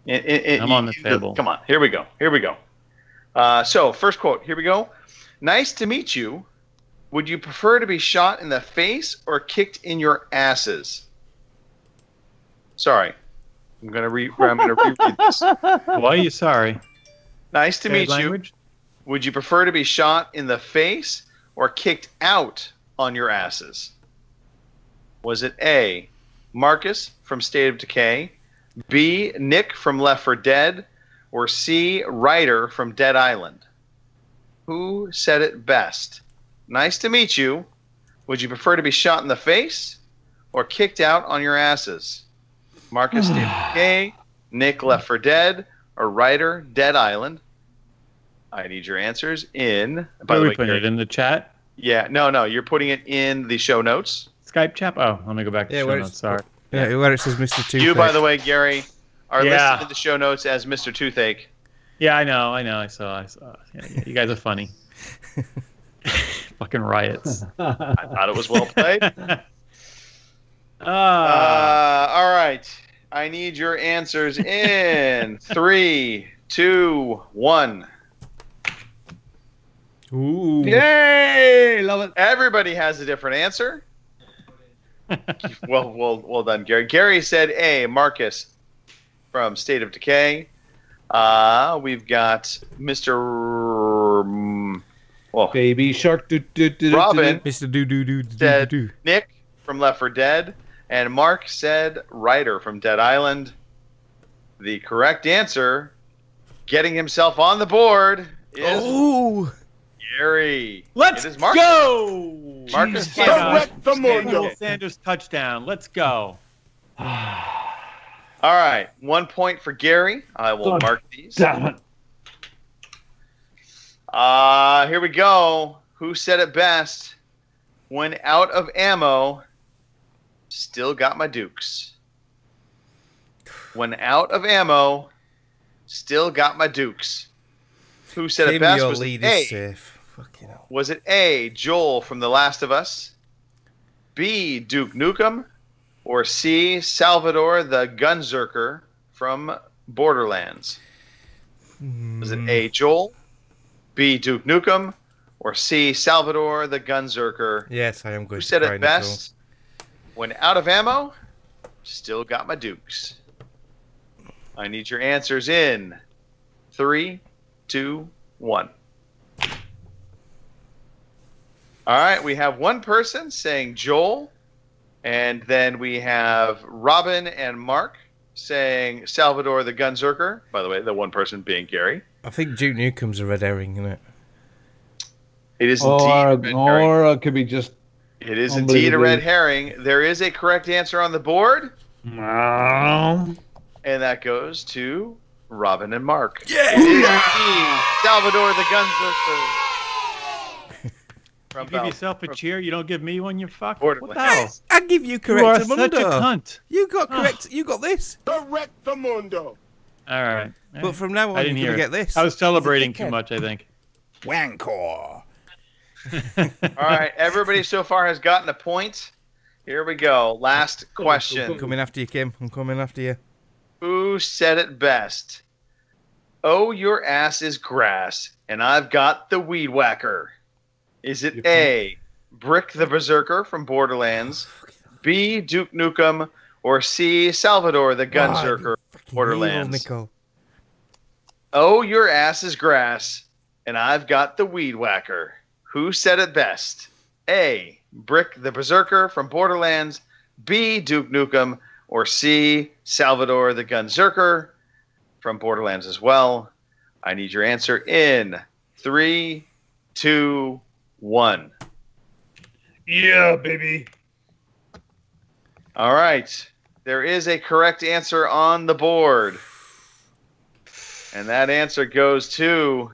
I'm on the table. Come on, here we go. So, first quote, here we go. Nice to meet you. Would you prefer to be shot in the face or kicked in your asses? Sorry. I'm gonna reread this. Why are you sorry? Nice to meet you. Would you prefer to be shot in the face or kicked out on your asses? Was it A, Marcus from State of Decay, B, Nick from Left 4 Dead, or C, Ryder from Dead Island? Who said it best? Nice to meet you. Would you prefer to be shot in the face or kicked out on your asses? Marcus, State of Decay, Nick, Left 4 Dead, or Ryder, Dead Island? I need your answers in. By the way, put it in the chat. Yeah, no, you're putting it in the show notes. Skype chat. Oh, let me go back to show notes. Sorry. Yeah, where it says Mr. Toothache. You, by the way, Gary, are listed in the show notes as Mr. Toothache. Yeah, I know. I saw. Yeah, you guys are funny. Fucking riots. I thought it was well played. All right. I need your answers in 3, 2, 1. Ooh. Yay! Love it. Everybody has a different answer. Well done, Gary. Gary said A, Marcus from State of Decay. We've got Mr. Baby Shark. Robin. Mr. Said Nick from Left 4 Dead. And Mark said Ryder from Dead Island. The correct answer, getting himself on the board, is... Oh! Gary. Let's It is Marcus. go. Marcus Daniel Sanders touchdown. Let's go. All right. 1 point for Gary. I will mark these. Damn it. Here we go. Who said it best? When out of ammo, still got my dukes. When out of ammo, still got my dukes. Who said it best? Was it A? Was it A, Joel from The Last of Us? B, Duke Nukem? Or C, Salvador the Gunzerker from Borderlands? Was it A, Joel? B, Duke Nukem? Or C, Salvador the Gunzerker? Yes, I am good. Who said it best? When out of ammo, still got my dukes. I need your answers in 3, 2, 1. All right, we have one person saying Joel, and then we have Robin and Mark saying Salvador the Gunzerker. By the way, the one person being Gary. I think Duke Nukem's a red herring, isn't it? It is indeed a red herring. Or it could be just... It is indeed a red herring. There is a correct answer on the board. No. And that goes to Robin and Mark. Yeah! It is indeed Salvador the Gunzerker. You give yourself a cheer. You don't give me one. You fuck. Borderlands. What the hell? I give you correct. You are such a cunt. You got correct. You got this. Correct the mundo. All right. But from now on, I didn't you're hear gonna get it. this. I was celebrating too much, I think. Wancor. All right, everybody so far has gotten a point. Here we go. Last question. I'm coming after you, Kim. I'm coming after you. Who said it best? Oh, your ass is grass, and I've got the weed whacker. Is it A, Brick the Berserker from Borderlands, B, Duke Nukem, or C, Salvador the Gunzerker from Borderlands? Oh, your ass is grass, and I've got the weed whacker. Who said it best? A, Brick the Berserker from Borderlands, B, Duke Nukem, or C, Salvador the Gunzerker from Borderlands as well. I need your answer in 3, 2, 1. Yeah, baby. All right. There is a correct answer on the board. And that answer goes to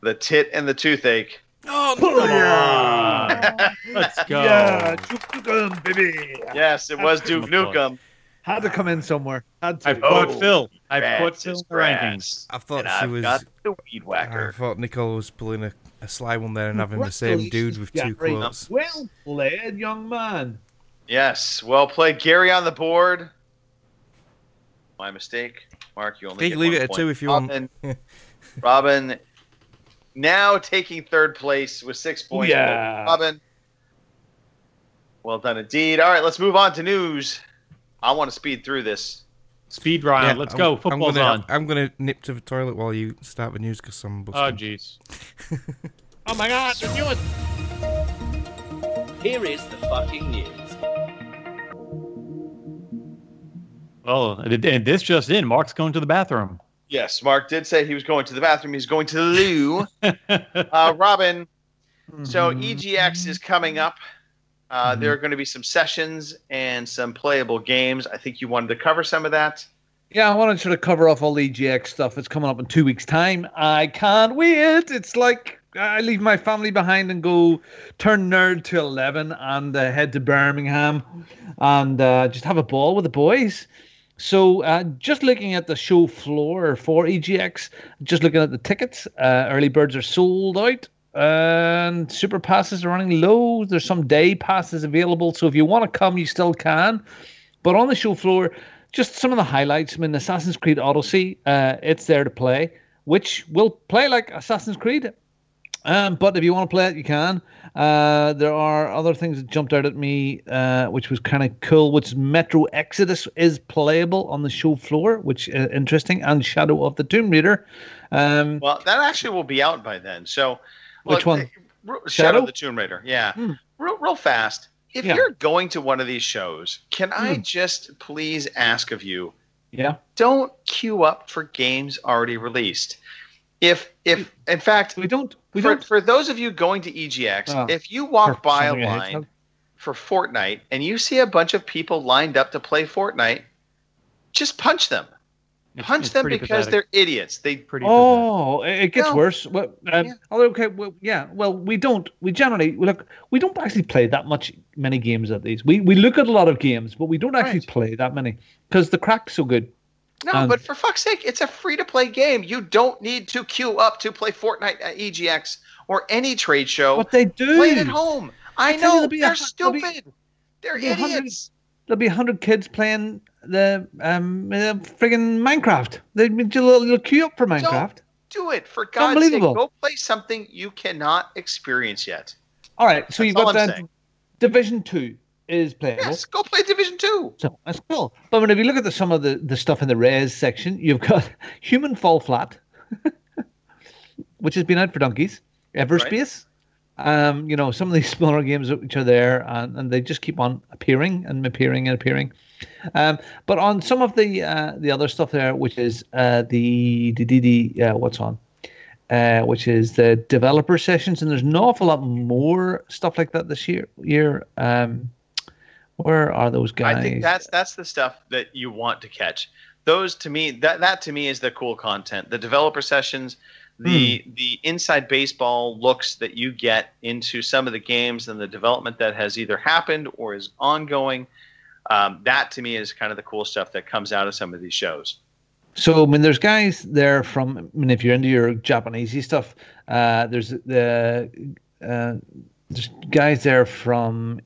the tit and the toothache. Oh, no. Let's go. Yeah, Duke Nukem, baby. Yes, it was Duke Nukem. Had to come in somewhere. Had to. I put Phil. I put Phil in the grass. rankings. I thought And she I've was. got the weed whacker. I thought Nicole was pulling a sly one there and having the same dude with two quotes. Well played, young man. Yes, well played. Gary on the board. My mistake. Mark, you only You get can leave 1 it at point. 2 if you Robin, want. Robin now taking third place with 6 points. Yeah. Robin. Well done indeed. All right, let's move on to news. I want to speed through this. Speed round. Yeah, Let's go. Football's on. I'm gonna nip to the toilet while you start the news because I'm busting. Oh, jeez. Oh my God, the news. Here is the fucking news. Oh, and this just in. Mark's going to the bathroom. Yes, Mark did say he was going to the bathroom. He's going to the loo. Robin, so EGX is coming up. There are going to be some sessions and some playable games. I think you wanted to cover some of that. Yeah, I want to sort of cover off all the EGX stuff. It's coming up in 2 weeks' time. I can't wait. It's like I leave my family behind and go turn nerd to 11 and head to Birmingham and just have a ball with the boys. So just looking at the show floor for EGX, just looking at the tickets, early birds are sold out. And super passes are running low. There's some day passes available, so if you want to come, you still can. But on the show floor, just some of the highlights. I mean, Assassin's Creed Odyssey, it's there to play, which will play like Assassin's Creed. But if you want to play it, you can. There are other things that jumped out at me, which was kind of cool, which is Metro Exodus is playable on the show floor, which is interesting, and Shadow of the Tomb Raider. Well, that actually will be out by then. So, which one? Shadow of the Tomb Raider. Yeah. Real fast. If you're going to one of these shows, can I just please ask of you? Yeah. Don't queue up for games already released. If in fact we don't for those of you going to EGX, if you walk by a line for Fortnite and you see a bunch of people lined up to play Fortnite, just punch them. Punch them because pathetic. They're idiots. It gets worse. Well, okay. Well, yeah. Well, we generally we don't actually play that many games at these. We look at a lot of games, but we don't actually play that many because the crack's so good. No, but for fuck's sake, it's a free-to-play game. You don't need to queue up to play Fortnite at EGX or any trade show. But they do. Play it at home. I know. They're stupid. They're idiots. There'll be 100 kids playing the friggin' Minecraft. They'll queue up for Minecraft. Don't do it. For God's sake, go play something you cannot experience yet. All right, so you've got that. Division 2 is playable. Yes, go play Division 2. So that's cool. But if you look at some of the stuff in the res section, you've got Human Fall Flat, which has been out for donkeys. Everspace. Right. Some of these smaller games which are there, and they just keep on appearing. But on some of the other stuff there, which is which is the developer sessions, and there's an awful lot more stuff like that this year. Where are those guys? I think that's the stuff that you want to catch. Those to me, that to me is the cool content. The developer sessions. The inside baseball looks that you get into some of the games and the development that has either happened or is ongoing, that to me is kind of the cool stuff that comes out of some of these shows. So, there's guys there from, if you're into your Japanesey stuff, there's guys there from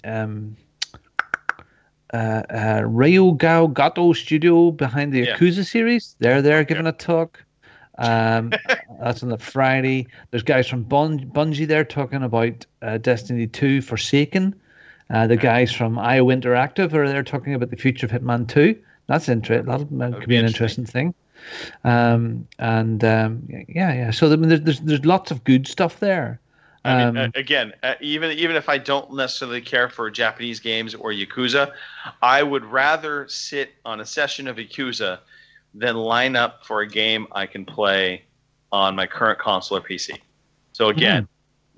Ryugao Gato Studio behind the Yakuza series. They're there giving a talk. That's on the Friday. There's guys from Bungie there talking about Destiny 2 Forsaken. The guys from IO Interactive are there talking about the future of Hitman 2. That's interesting. That could be an interesting thing. So there's lots of good stuff there. Again, even if I don't necessarily care for Japanese games or Yakuza, I would rather sit on a session of Yakuza than line up for a game I can play on my current console or PC. So again,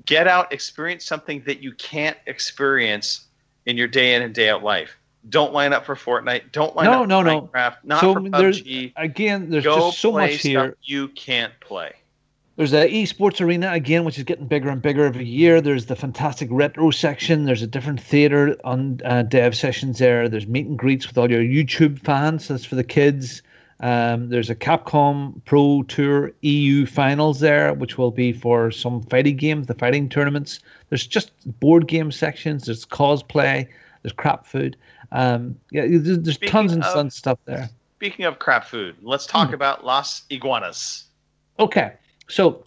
get out, experience something that you can't experience in your day in and day out life. Don't line up for Fortnite. Don't line up for Minecraft. Not for PUBG. There's just so much here you can't play. There's the esports arena again, which is getting bigger and bigger every year. There's the fantastic retro section. There's a different theater on dev sessions there. There's meet and greets with all your YouTube fans. That's for the kids. There's a Capcom Pro Tour EU finals there, which will be for some fighting games, the fighting tournaments. There's just board game sections. There's cosplay. There's crap food. There's tons and tons of stuff there. Speaking of crap food, let's talk about Las Iguanas. Okay, so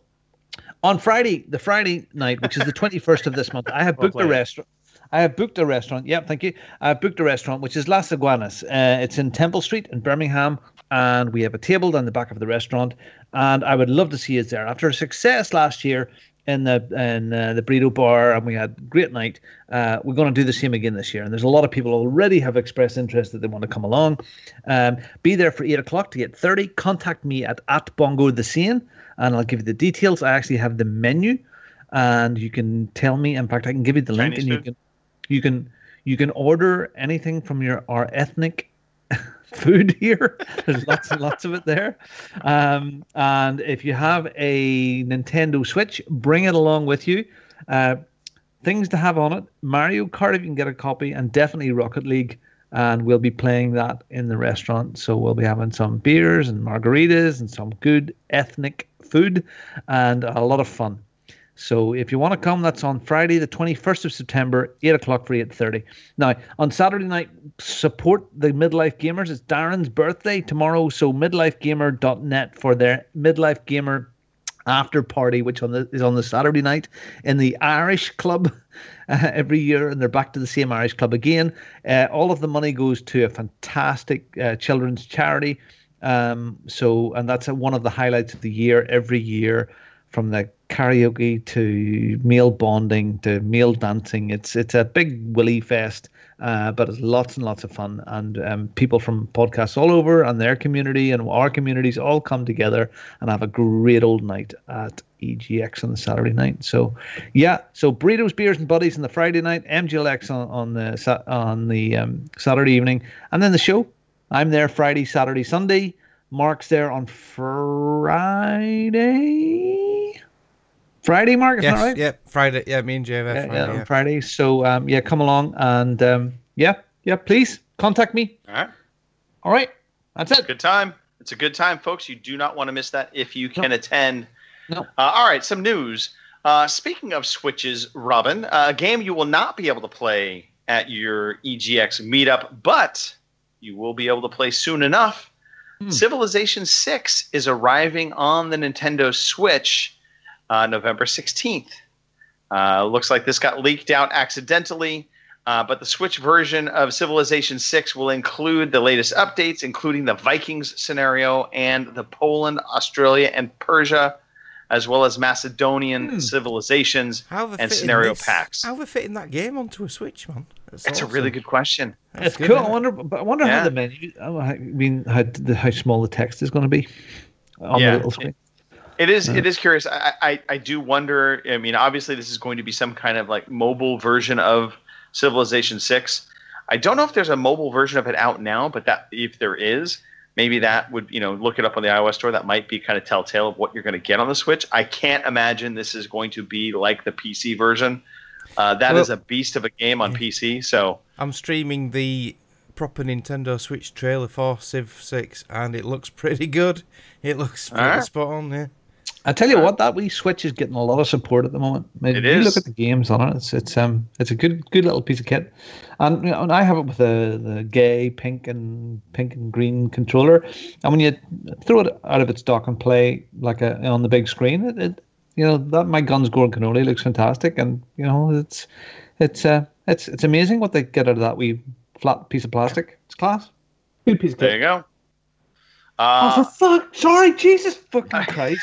on Friday night, which is the 21st of this month, I have booked a restaurant. Yeah, thank you. I've booked a restaurant, which is Las Iguanas. It's in Temple Street in Birmingham. And we have a table down the back of the restaurant, and I would love to see us there. After a success last year in the burrito bar, and we had a great night, we're going to do the same again this year. And there's a lot of people already have expressed interest that they want to come along. Be there for 8 o'clock to 8:30. Contact me at Bongo the Sane, and I'll give you the details. I actually have the menu, and you can tell me. In fact, I can give you the link, Chinese and you can order anything from our ethnic food here. There's lots and lots of it there. And if you have a Nintendo Switch, bring it along with you. Things to have on it: Mario Kart if you can get a copy, and definitely Rocket League. And we'll be playing that in the restaurant. So we'll be having some beers and margaritas and some good ethnic food and a lot of fun. So if you want to come, that's on Friday, the 21st of September, 8 o'clock for 8:30. Now, on Saturday night, support the Midlife Gamers. It's Darren's birthday tomorrow, so midlifegamer.net for their Midlife Gamer after party, which is on the Saturday night in the Irish Club every year, and they're back to the same Irish Club again. All of the money goes to a fantastic children's charity. And that's one of the highlights of the year every year, from the karaoke to male bonding to male dancing. It's a big willy fest, but it's lots and lots of fun. And people from podcasts all over and their community and our communities all come together and have a great old night at EGX on the Saturday night. So burritos, beers, and buddies on the Friday night, MGLX on the Saturday evening, and then the show. I'm there Friday, Saturday, Sunday. Mark's there on Friday. Friday, Mark, is that right? Yeah, Friday. Yeah, me and JF. Friday, on Friday. So come along and please contact me. All right. That's it. Good time. It's a good time, folks. You do not want to miss that if you can attend. No. All right, some news. Speaking of Switches, Robin, a game you will not be able to play at your EGX meetup, but you will be able to play soon enough. Civilization 6 is arriving on the Nintendo Switch November 16th. Looks like this got leaked out accidentally, but the Switch version of Civilization 6 will include the latest updates, including the Vikings scenario and the Poland, Australia, and Persia, as well as Macedonian civilizations and scenario packs. How are we fitting that game onto a Switch, man? That's awesome. A really good question. It's cool. I wonder how the menu. I mean, how small the text is going to be on the little screen. It is. It is curious. I do wonder. I mean, obviously, this is going to be some kind of like mobile version of Civilization 6. I don't know if there's a mobile version of it out now, but that if there is, maybe that would, look it up on the iOS store. That might be kind of telltale of what you're going to get on the Switch. I can't imagine this is going to be like the PC version. That is a beast of a game on PC. So I'm streaming the proper Nintendo Switch trailer for Civ 6, and it looks pretty good. It looks pretty spot on. Yeah. I tell you what, that wee Switch is getting a lot of support at the moment. I mean, you look at the games on it; it's a good little piece of kit. And I have it with the gay pink and green controller. And when you throw it out of its dock and play like on the big screen, that My Guns Gore Cannoli looks fantastic. And it's amazing what they get out of that wee flat piece of plastic. It's class. Good piece of kit. There you go. For fuck! Sorry, Jesus fucking Christ!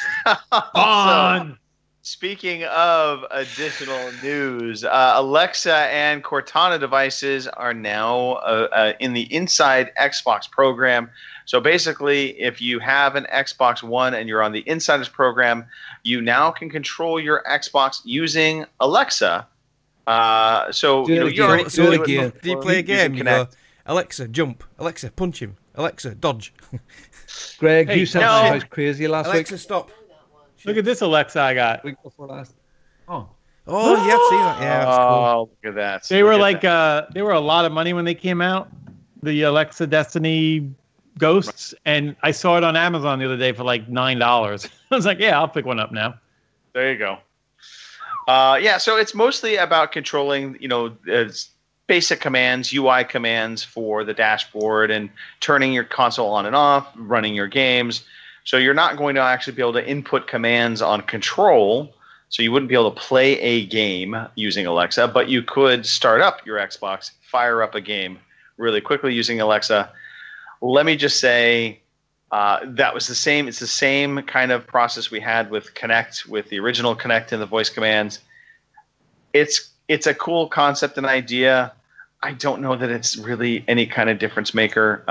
On. Speaking of additional news, Alexa and Cortana devices are now in the Inside Xbox program. So basically, if you have an Xbox One and you're on the Insiders program, you now can control your Xbox using Alexa. Do you play a game? You go, Alexa, jump. Alexa, punch him. Alexa, dodge. Greg, you sound like crazy last week. Alexa, stop. Look at this Alexa I got. Week before last. Oh, yeah, I've seen that. Yeah, that's cool. Look at that. They were they were a lot of money when they came out. The Alexa Destiny Ghosts, and I saw it on Amazon the other day for like $9. I was like, yeah, I'll pick one up now. There you go. So it's mostly about controlling, basic commands, UI commands for the dashboard and turning your console on and off, running your games. So you're not going to actually be able to input commands on control. So you wouldn't be able to play a game using Alexa, but you could start up your Xbox, fire up a game really quickly using Alexa. Let me just say that was the same. It's the same kind of process we had with Kinect, with the original Kinect and the voice commands. It's a cool concept and idea. I don't know that it's really any kind of difference maker.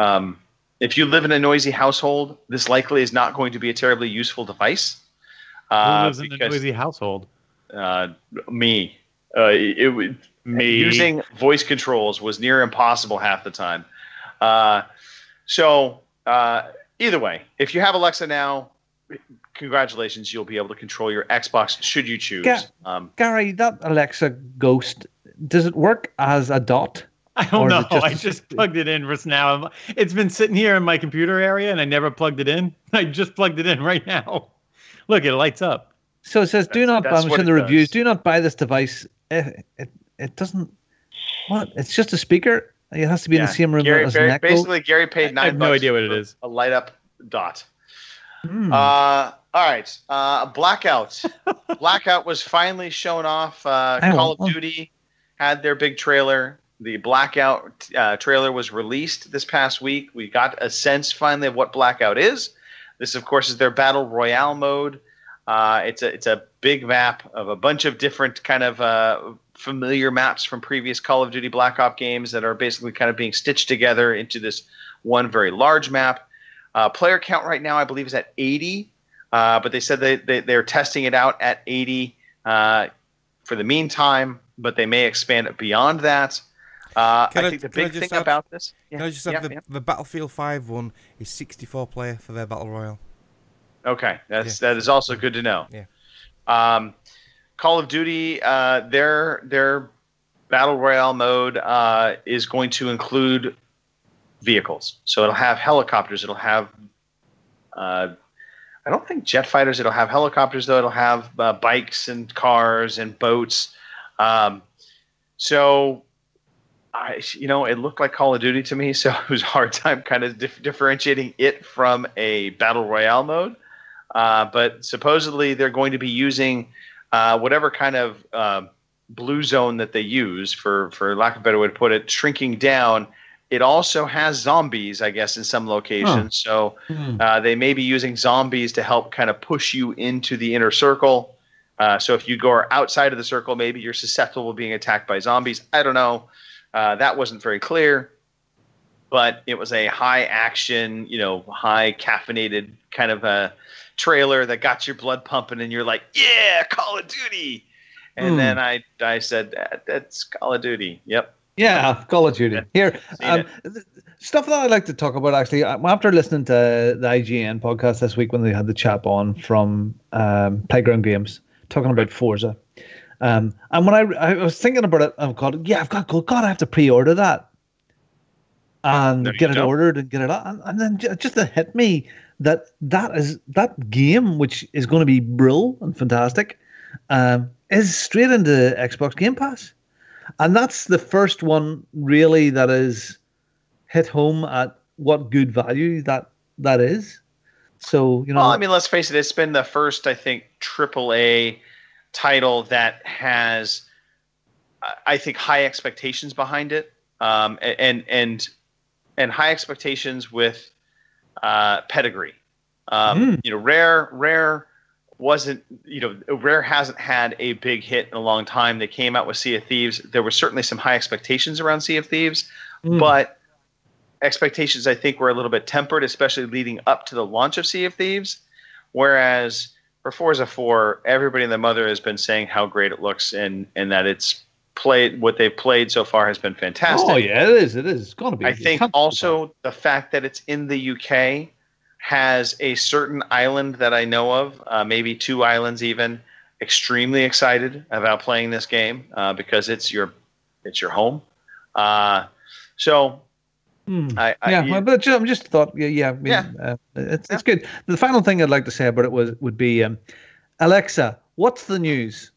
If you live in a noisy household, this likely is not going to be a terribly useful device. Who lives in a noisy household? Me. Using voice controls was near impossible half the time. Either way, if you have Alexa now, congratulations, you'll be able to control your Xbox should you choose. Gary, that Alexa Ghost, does it work as a dot? I don't know. I just plugged it in just now. It's been sitting here in my computer area, and I never plugged it in. I just plugged it in right now. Look, it lights up. So it says, I'm in the reviews, do not buy this device. It doesn't, what? It's just a speaker? It has to be in the same room as an Echo? Basically, Gary paid $9. I have no idea what it is. A light up dot. All right. Blackout. Blackout was finally shown off. Call of Duty had their big trailer. The Blackout trailer was released this past week. We got a sense finally of what Blackout is. This, of course, is their Battle Royale mode. It's a big map of a bunch of different kind of familiar maps from previous Call of Duty Black Ops games that are basically kind of being stitched together into this one very large map. Player count right now, I believe, is at 80, but they said they're testing it out at 80 for the meantime, but they may expand it beyond that. I think the big thing about this... Can I just add the Battlefield 5 one is 64 player for their Battle Royale. Okay, that is also good to know. Yeah. Call of Duty, their Battle Royale mode is going to include vehicles. So it'll have helicopters. It'll have... I don't think jet fighters. It'll have helicopters, though. It'll have bikes and cars and boats. So... it looked like Call of Duty to me, so it was a hard time kind of differentiating it from a Battle Royale mode. But supposedly they're going to be using whatever kind of blue zone that they use, for lack of a better way to put it, shrinking down. It also has zombies, I guess, in some locations. So they may be using zombies to help kind of push you into the inner circle. So if you go outside of the circle, maybe you're susceptible to being attacked by zombies. I don't know. That wasn't very clear, but it was a high action, high caffeinated kind of a trailer that got your blood pumping, and you're like, yeah, Call of Duty. And then I said, that's Call of Duty. Yep. Yeah, Call of Duty. Here, stuff that I'd like to talk about, actually, after listening to the IGN podcast this week when they had the chap on from Playground Games talking about Forza. And when I was thinking about it, I have to pre-order that and get it ordered and get it out. And then just it hit me that game, which is going to be brilliant and fantastic, is straight into Xbox Game Pass. And that's the first one really that is hit home at what good value that is. So, Well, I mean, let's face it, it's been the first, I think, AAA title that has, I think, high expectations behind it, and high expectations with pedigree. Rare wasn't, Rare hasn't had a big hit in a long time. They came out with Sea of Thieves. There were certainly some high expectations around Sea of Thieves, but expectations, I think, were a little bit tempered, especially leading up to the launch of Sea of Thieves, whereas for Forza 4, everybody and their mother has been saying how great it looks, and that what they've played so far has been fantastic. Oh yeah, it is. It's going to be. I think also the fact that it's in the UK has a certain island that I know of, maybe 2 islands even, extremely excited about playing this game because it's your home. But I just thought, it's good. The final thing I'd like to say about it would be, Alexa, what's the news?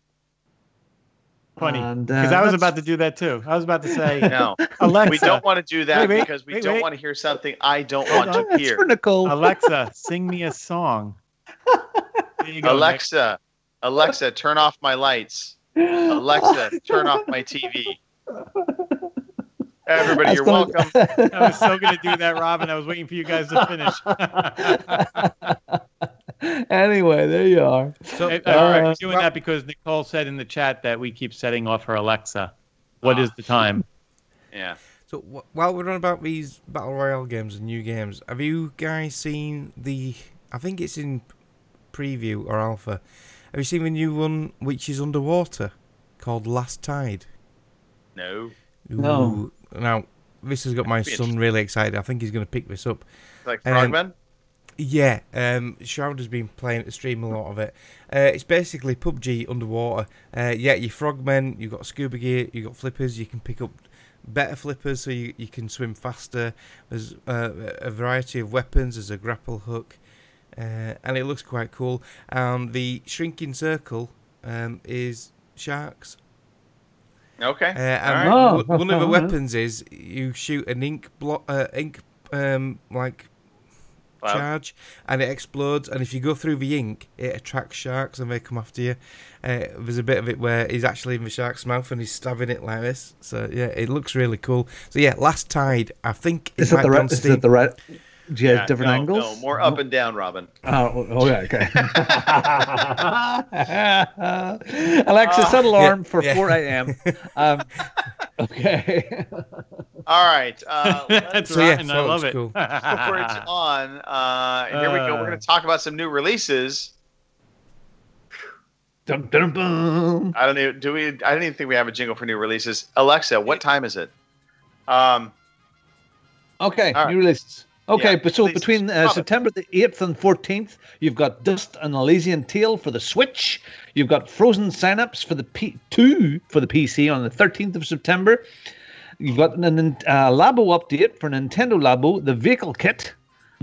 Funny, because I was about to do that too. I was about to say, no, Alexa, we don't want to do that because we don't want to hear something I don't want to hear. For Nicole. Alexa, sing me a song. There you go, Alexa, turn off my lights. Alexa, turn off my TV. Everybody, you're welcome. I was so going to do that, Robin. I was waiting for you guys to finish. Anyway, there you are. So, we're doing that because Nicole said in the chat that we keep setting off her Alexa. What is the time? Yeah. So while we're on about these Battle Royale games and new games, have you guys seen I think it's in preview or alpha, have you seen the new one which is underwater called Last Tide? No. No. Now, this has got my son really excited. I think he's going to pick this up. Like Frogman? Yeah. Shroud has been playing at the stream a lot of it. It's basically PUBG underwater. You frogmen, you've got scuba gear, you've got flippers. You can pick up better flippers so you can swim faster. There's a variety of weapons. There's a grapple hook. And it looks quite cool. And the shrinking circle is sharks. Okay. And one of the weapons is you shoot an ink charge, and it explodes. And if you go through the ink, it attracts sharks, and they come after you. There's a bit of it where he's actually in the shark's mouth and he's stabbing it like this. So yeah, it looks really cool. So yeah, Last Tide. I think is it the red? Do you have different angles? No, more up and down, Robin. Oh, yeah, okay. Alexa, set alarm for 4 a.m. Okay. All right. That's right, and I love it. Cool. Before it's on, here we go. We're going to talk about some new releases. Dun, dun, dun. I don't even think we have a jingle for new releases. Alexa, what time is it? Okay, right. new releases. Okay, Yeah, but so releases. between September the 8th and 14th, you've got Dust and Elysian Tale for the Switch. You've got Frozen Synapse for the P2 for the PC on the 13th of September. You've got a Labo update for Nintendo Labo, the Vehicle Kit,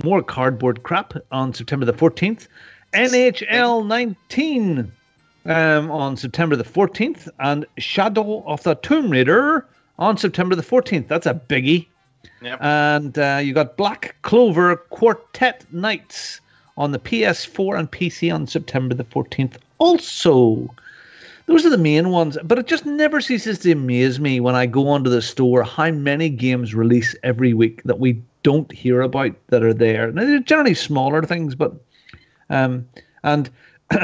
more cardboard crap on September the 14th. NHL 19 on September the 14th, and Shadow of the Tomb Raider on September the 14th. That's a biggie. Yep. And you got Black Clover Quartet Nights on the PS4 and PC on September the 14th. Also, those are the main ones, but it just never ceases to amaze me when I go onto the store how many games release every week that we don't hear about that are there. Now, they're generally smaller things, but and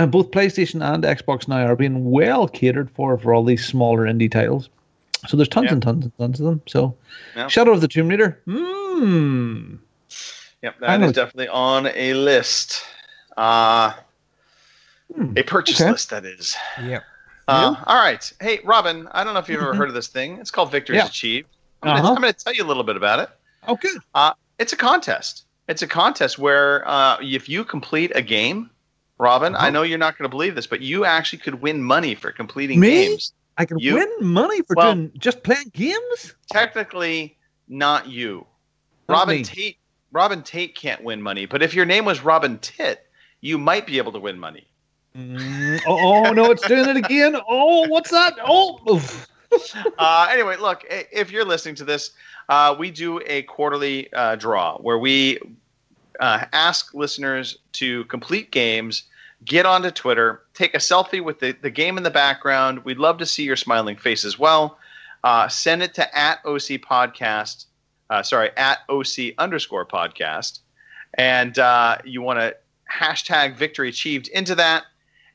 both PlayStation and Xbox now are being well catered for all these smaller indie titles. So there's tons and tons and tons of them. So Shadow of the Tomb Raider. Yep, that is definitely on a list. A purchase list, that is. Yep. All right. Hey, Robin, I don't know if you've ever heard of this thing. It's called Victories Achieved. I'm going to tell you a little bit about it. Oh, good. It's a contest. It's a contest where if you complete a game, Robin, I know you're not going to believe this, but you actually could win money for completing games. I can win money for just playing games? Technically, not you. Not Robin Tate can't win money, but if your name was Robin Tit, you might be able to win money. Oh, no, it's doing it again. Oh, what's that? Oh. Anyway, look, if you're listening to this, we do a quarterly draw where we ask listeners to complete games, get onto Twitter, take a selfie with the game in the background. We'd love to see your smiling face as well. Send it to @OC Podcast, @OC_podcast. And you want to hashtag Victory Achieved into that.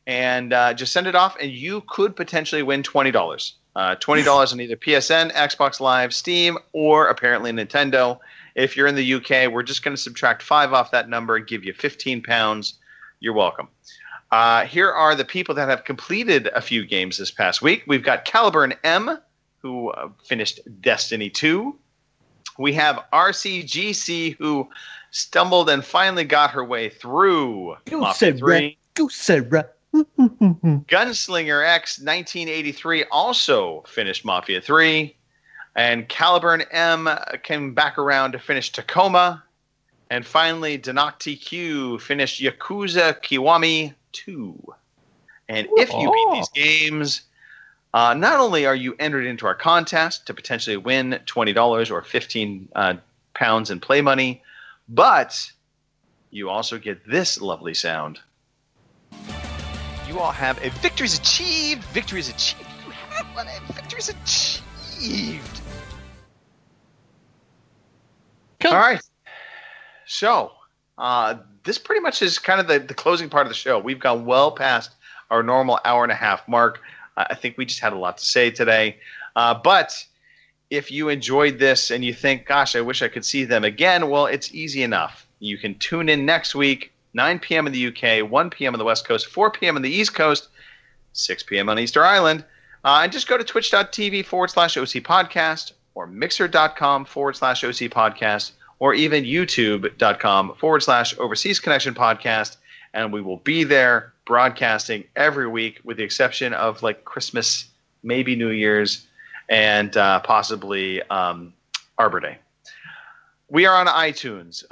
And just send it off, and you could potentially win $20. $20 on either PSN, Xbox Live, Steam, or apparently Nintendo. If you're in the UK, we're just going to subtract 5 off that number and give you £15. You're welcome. Here are the people that have completed a few games this past week. We've got Caliburn M, who finished Destiny 2. We have RCGC, who stumbled and finally got her way through Mafia 3. Go Sarah. Gunslinger X 1983 also finished Mafia 3. And Caliburn M came back around to finish Tacoma. And finally, Danok TQ finished Yakuza Kiwami 2. And if you beat these games, not only are you entered into our contest to potentially win $20 or £15 in play money, but you also get this lovely sound. You all have a Victories Achieved. Victories Achieved. You have one. A Victories Achieved. Cool. All right. So, this pretty much is kind of the closing part of the show. We've gone well past our normal hour and a half mark. I think we just had a lot to say today. But if you enjoyed this and you think, gosh, I wish I could see them again, well, it's easy enough. You can tune in next week, 9 p.m. in the UK, 1 p.m. on the West Coast, 4 p.m. on the East Coast, 6 p.m. on Easter Island. And just go to twitch.tv/OC Podcast or mixer.com/OC Podcast or even youtube.com/Overseas Connection Podcast. And we will be there broadcasting every week with the exception of like Christmas, maybe New Year's, and possibly Arbor Day. We are on iTunes,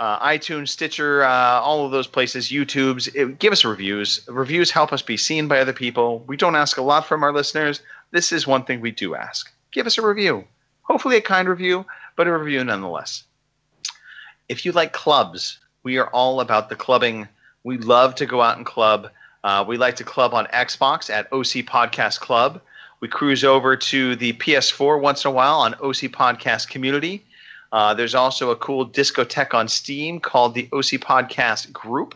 Stitcher, all of those places, YouTubes. Give us reviews. Reviews help us be seen by other people. We don't ask a lot from our listeners. This is one thing we do ask. Give us a review. Hopefully a kind review, but a review nonetheless. If you like clubs, we are all about the clubbing. We love to go out and club. We like to club on Xbox at OC Podcast Club. We cruise over to the PS4 once in a while on OC Podcast Community. There's also a cool discotheque on Steam called the OC Podcast Group.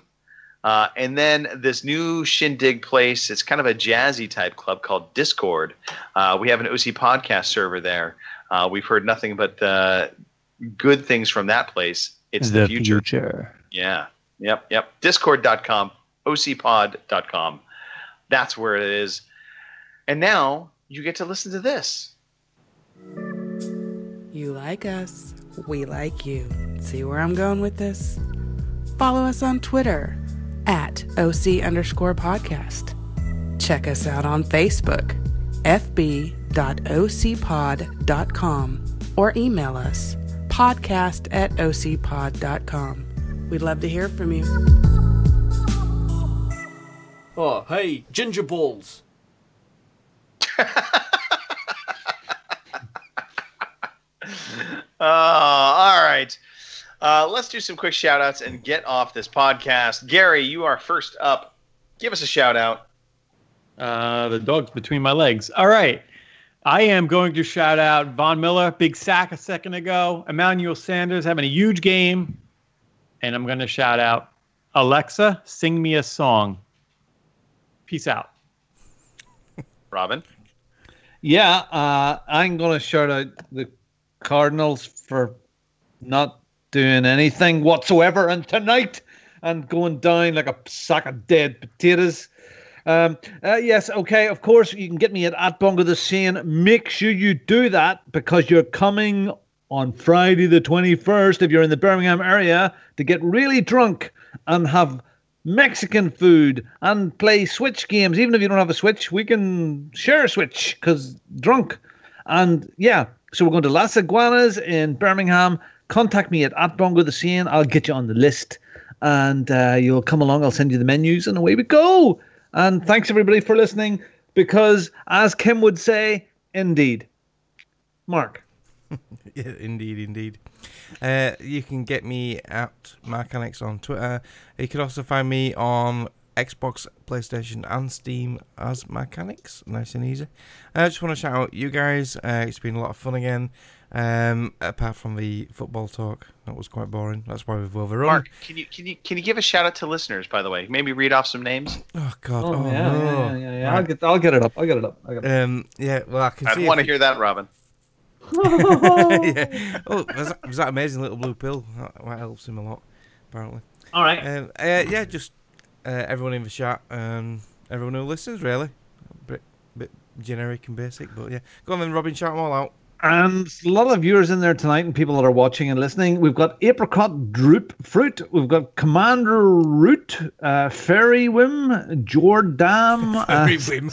And then this new shindig place, it's kind of a jazzy type club called Discord. We have an OC Podcast server there. We've heard nothing but good things from that place. It's the future. Yeah. Yep. Discord.com, ocpod.com. That's where it is. And now you get to listen to this. You like us. We like you. See where I'm going with this? Follow us on Twitter at OC_podcast. Check us out on Facebook, fb.ocpod.com, or email us, podcast@ocpod.com. We'd love to hear from you. Oh, hey, ginger balls. All right. Let's do some quick shout outs and get off this podcast. Gary, you are first up. Give us a shout out. The dog's between my legs. All right. I am going to shout out Von Miller, big sack a second ago. Emmanuel Sanders having a huge game. And I'm going to shout out Alexa, sing me a song. Peace out. Robin? Yeah, I'm going to shout out the Cardinals for not doing anything whatsoever and tonight and going down like a sack of dead potatoes. Yes, okay, of course, you can get me at Bongo the Sane. Make sure you do that because you're coming on Friday the 21st if you're in the Birmingham area to get really drunk and have Mexican food and play Switch games. Even if you don't have a Switch, we can share a Switch because drunk. And yeah, so we're going to Las Iguanas in Birmingham. Contact me at Bongo the Sane. I'll get you on the list and you'll come along. I'll send you the menus and away we go. And thanks everybody for listening because as Kim would say, indeed. Mark. Yeah, indeed. You can get me at Markanix on Twitter. You can also find me on Xbox, PlayStation, and Steam as Markanix. Nice and easy. I just want to shout out you guys. It's been a lot of fun again. Apart from the football talk, that was quite boring. That's why we've overrun. Mark, can you give a shout out to listeners? By the way, maybe read off some names. Oh God! Oh, no. Yeah. Right. I'll get it up. Yeah. Well, I can. I want to hear that, Robin. Yeah. Oh, was that amazing little blue pill? That helps him a lot, apparently. All right. Yeah, just everyone in the chat and everyone who listens, really. Bit generic and basic, but yeah. Go on then, Robin, shout them all out. And a lot of viewers in there tonight and people that are watching and listening. We've got Apricot Droop Fruit. We've got Commander Root, Fairy Whim, Jordam. Fairy Whim.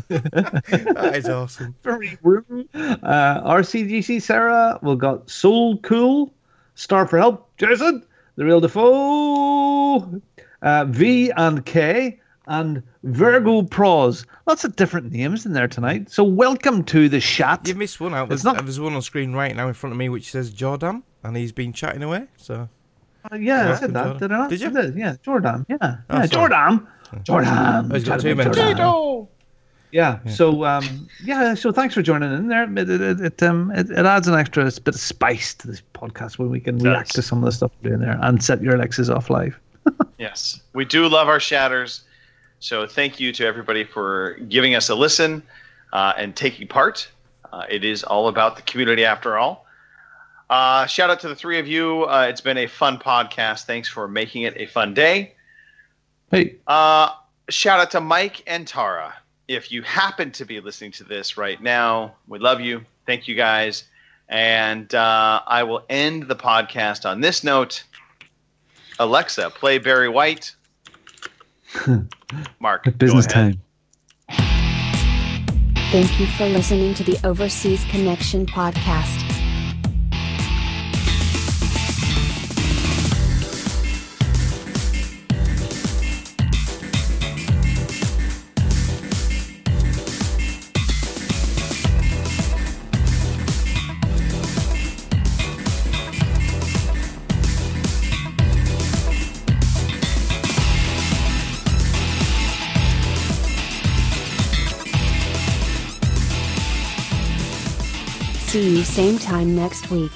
That is awesome. Fairy Whim. RCGC Sarah. We've got Soul Cool, Star for Help, Jason, The Real Defoe, V and K, and Virgo Pros. Lots of different names in there tonight. So welcome to the chat. You missed one out. There's one on screen right now in front of me which says Jordan, and he's been chatting away. So yeah, I said that. Did I not? Did you? Yeah, Jordan. Yeah, oh, yeah, Jordan. Jordan. He's got too many. Yeah. So so thanks for joining in there. It adds an extra bit of spice to this podcast when we can react to some of the stuff we're doing there and set your Alexas off live. Yes, we do love our shatters. So thank you to everybody for giving us a listen and taking part. It is all about the community after all. Shout out to the three of you. It's been a fun podcast. Thanks for making it a fun day. Hey. Shout out to Mike and Tara. If you happen to be listening to this right now, we love you. Thank you guys. And I will end the podcast on this note. Alexa, play Barry White. Mark, business time. Thank you for listening to the Overseas Connection podcast. See you same time next week.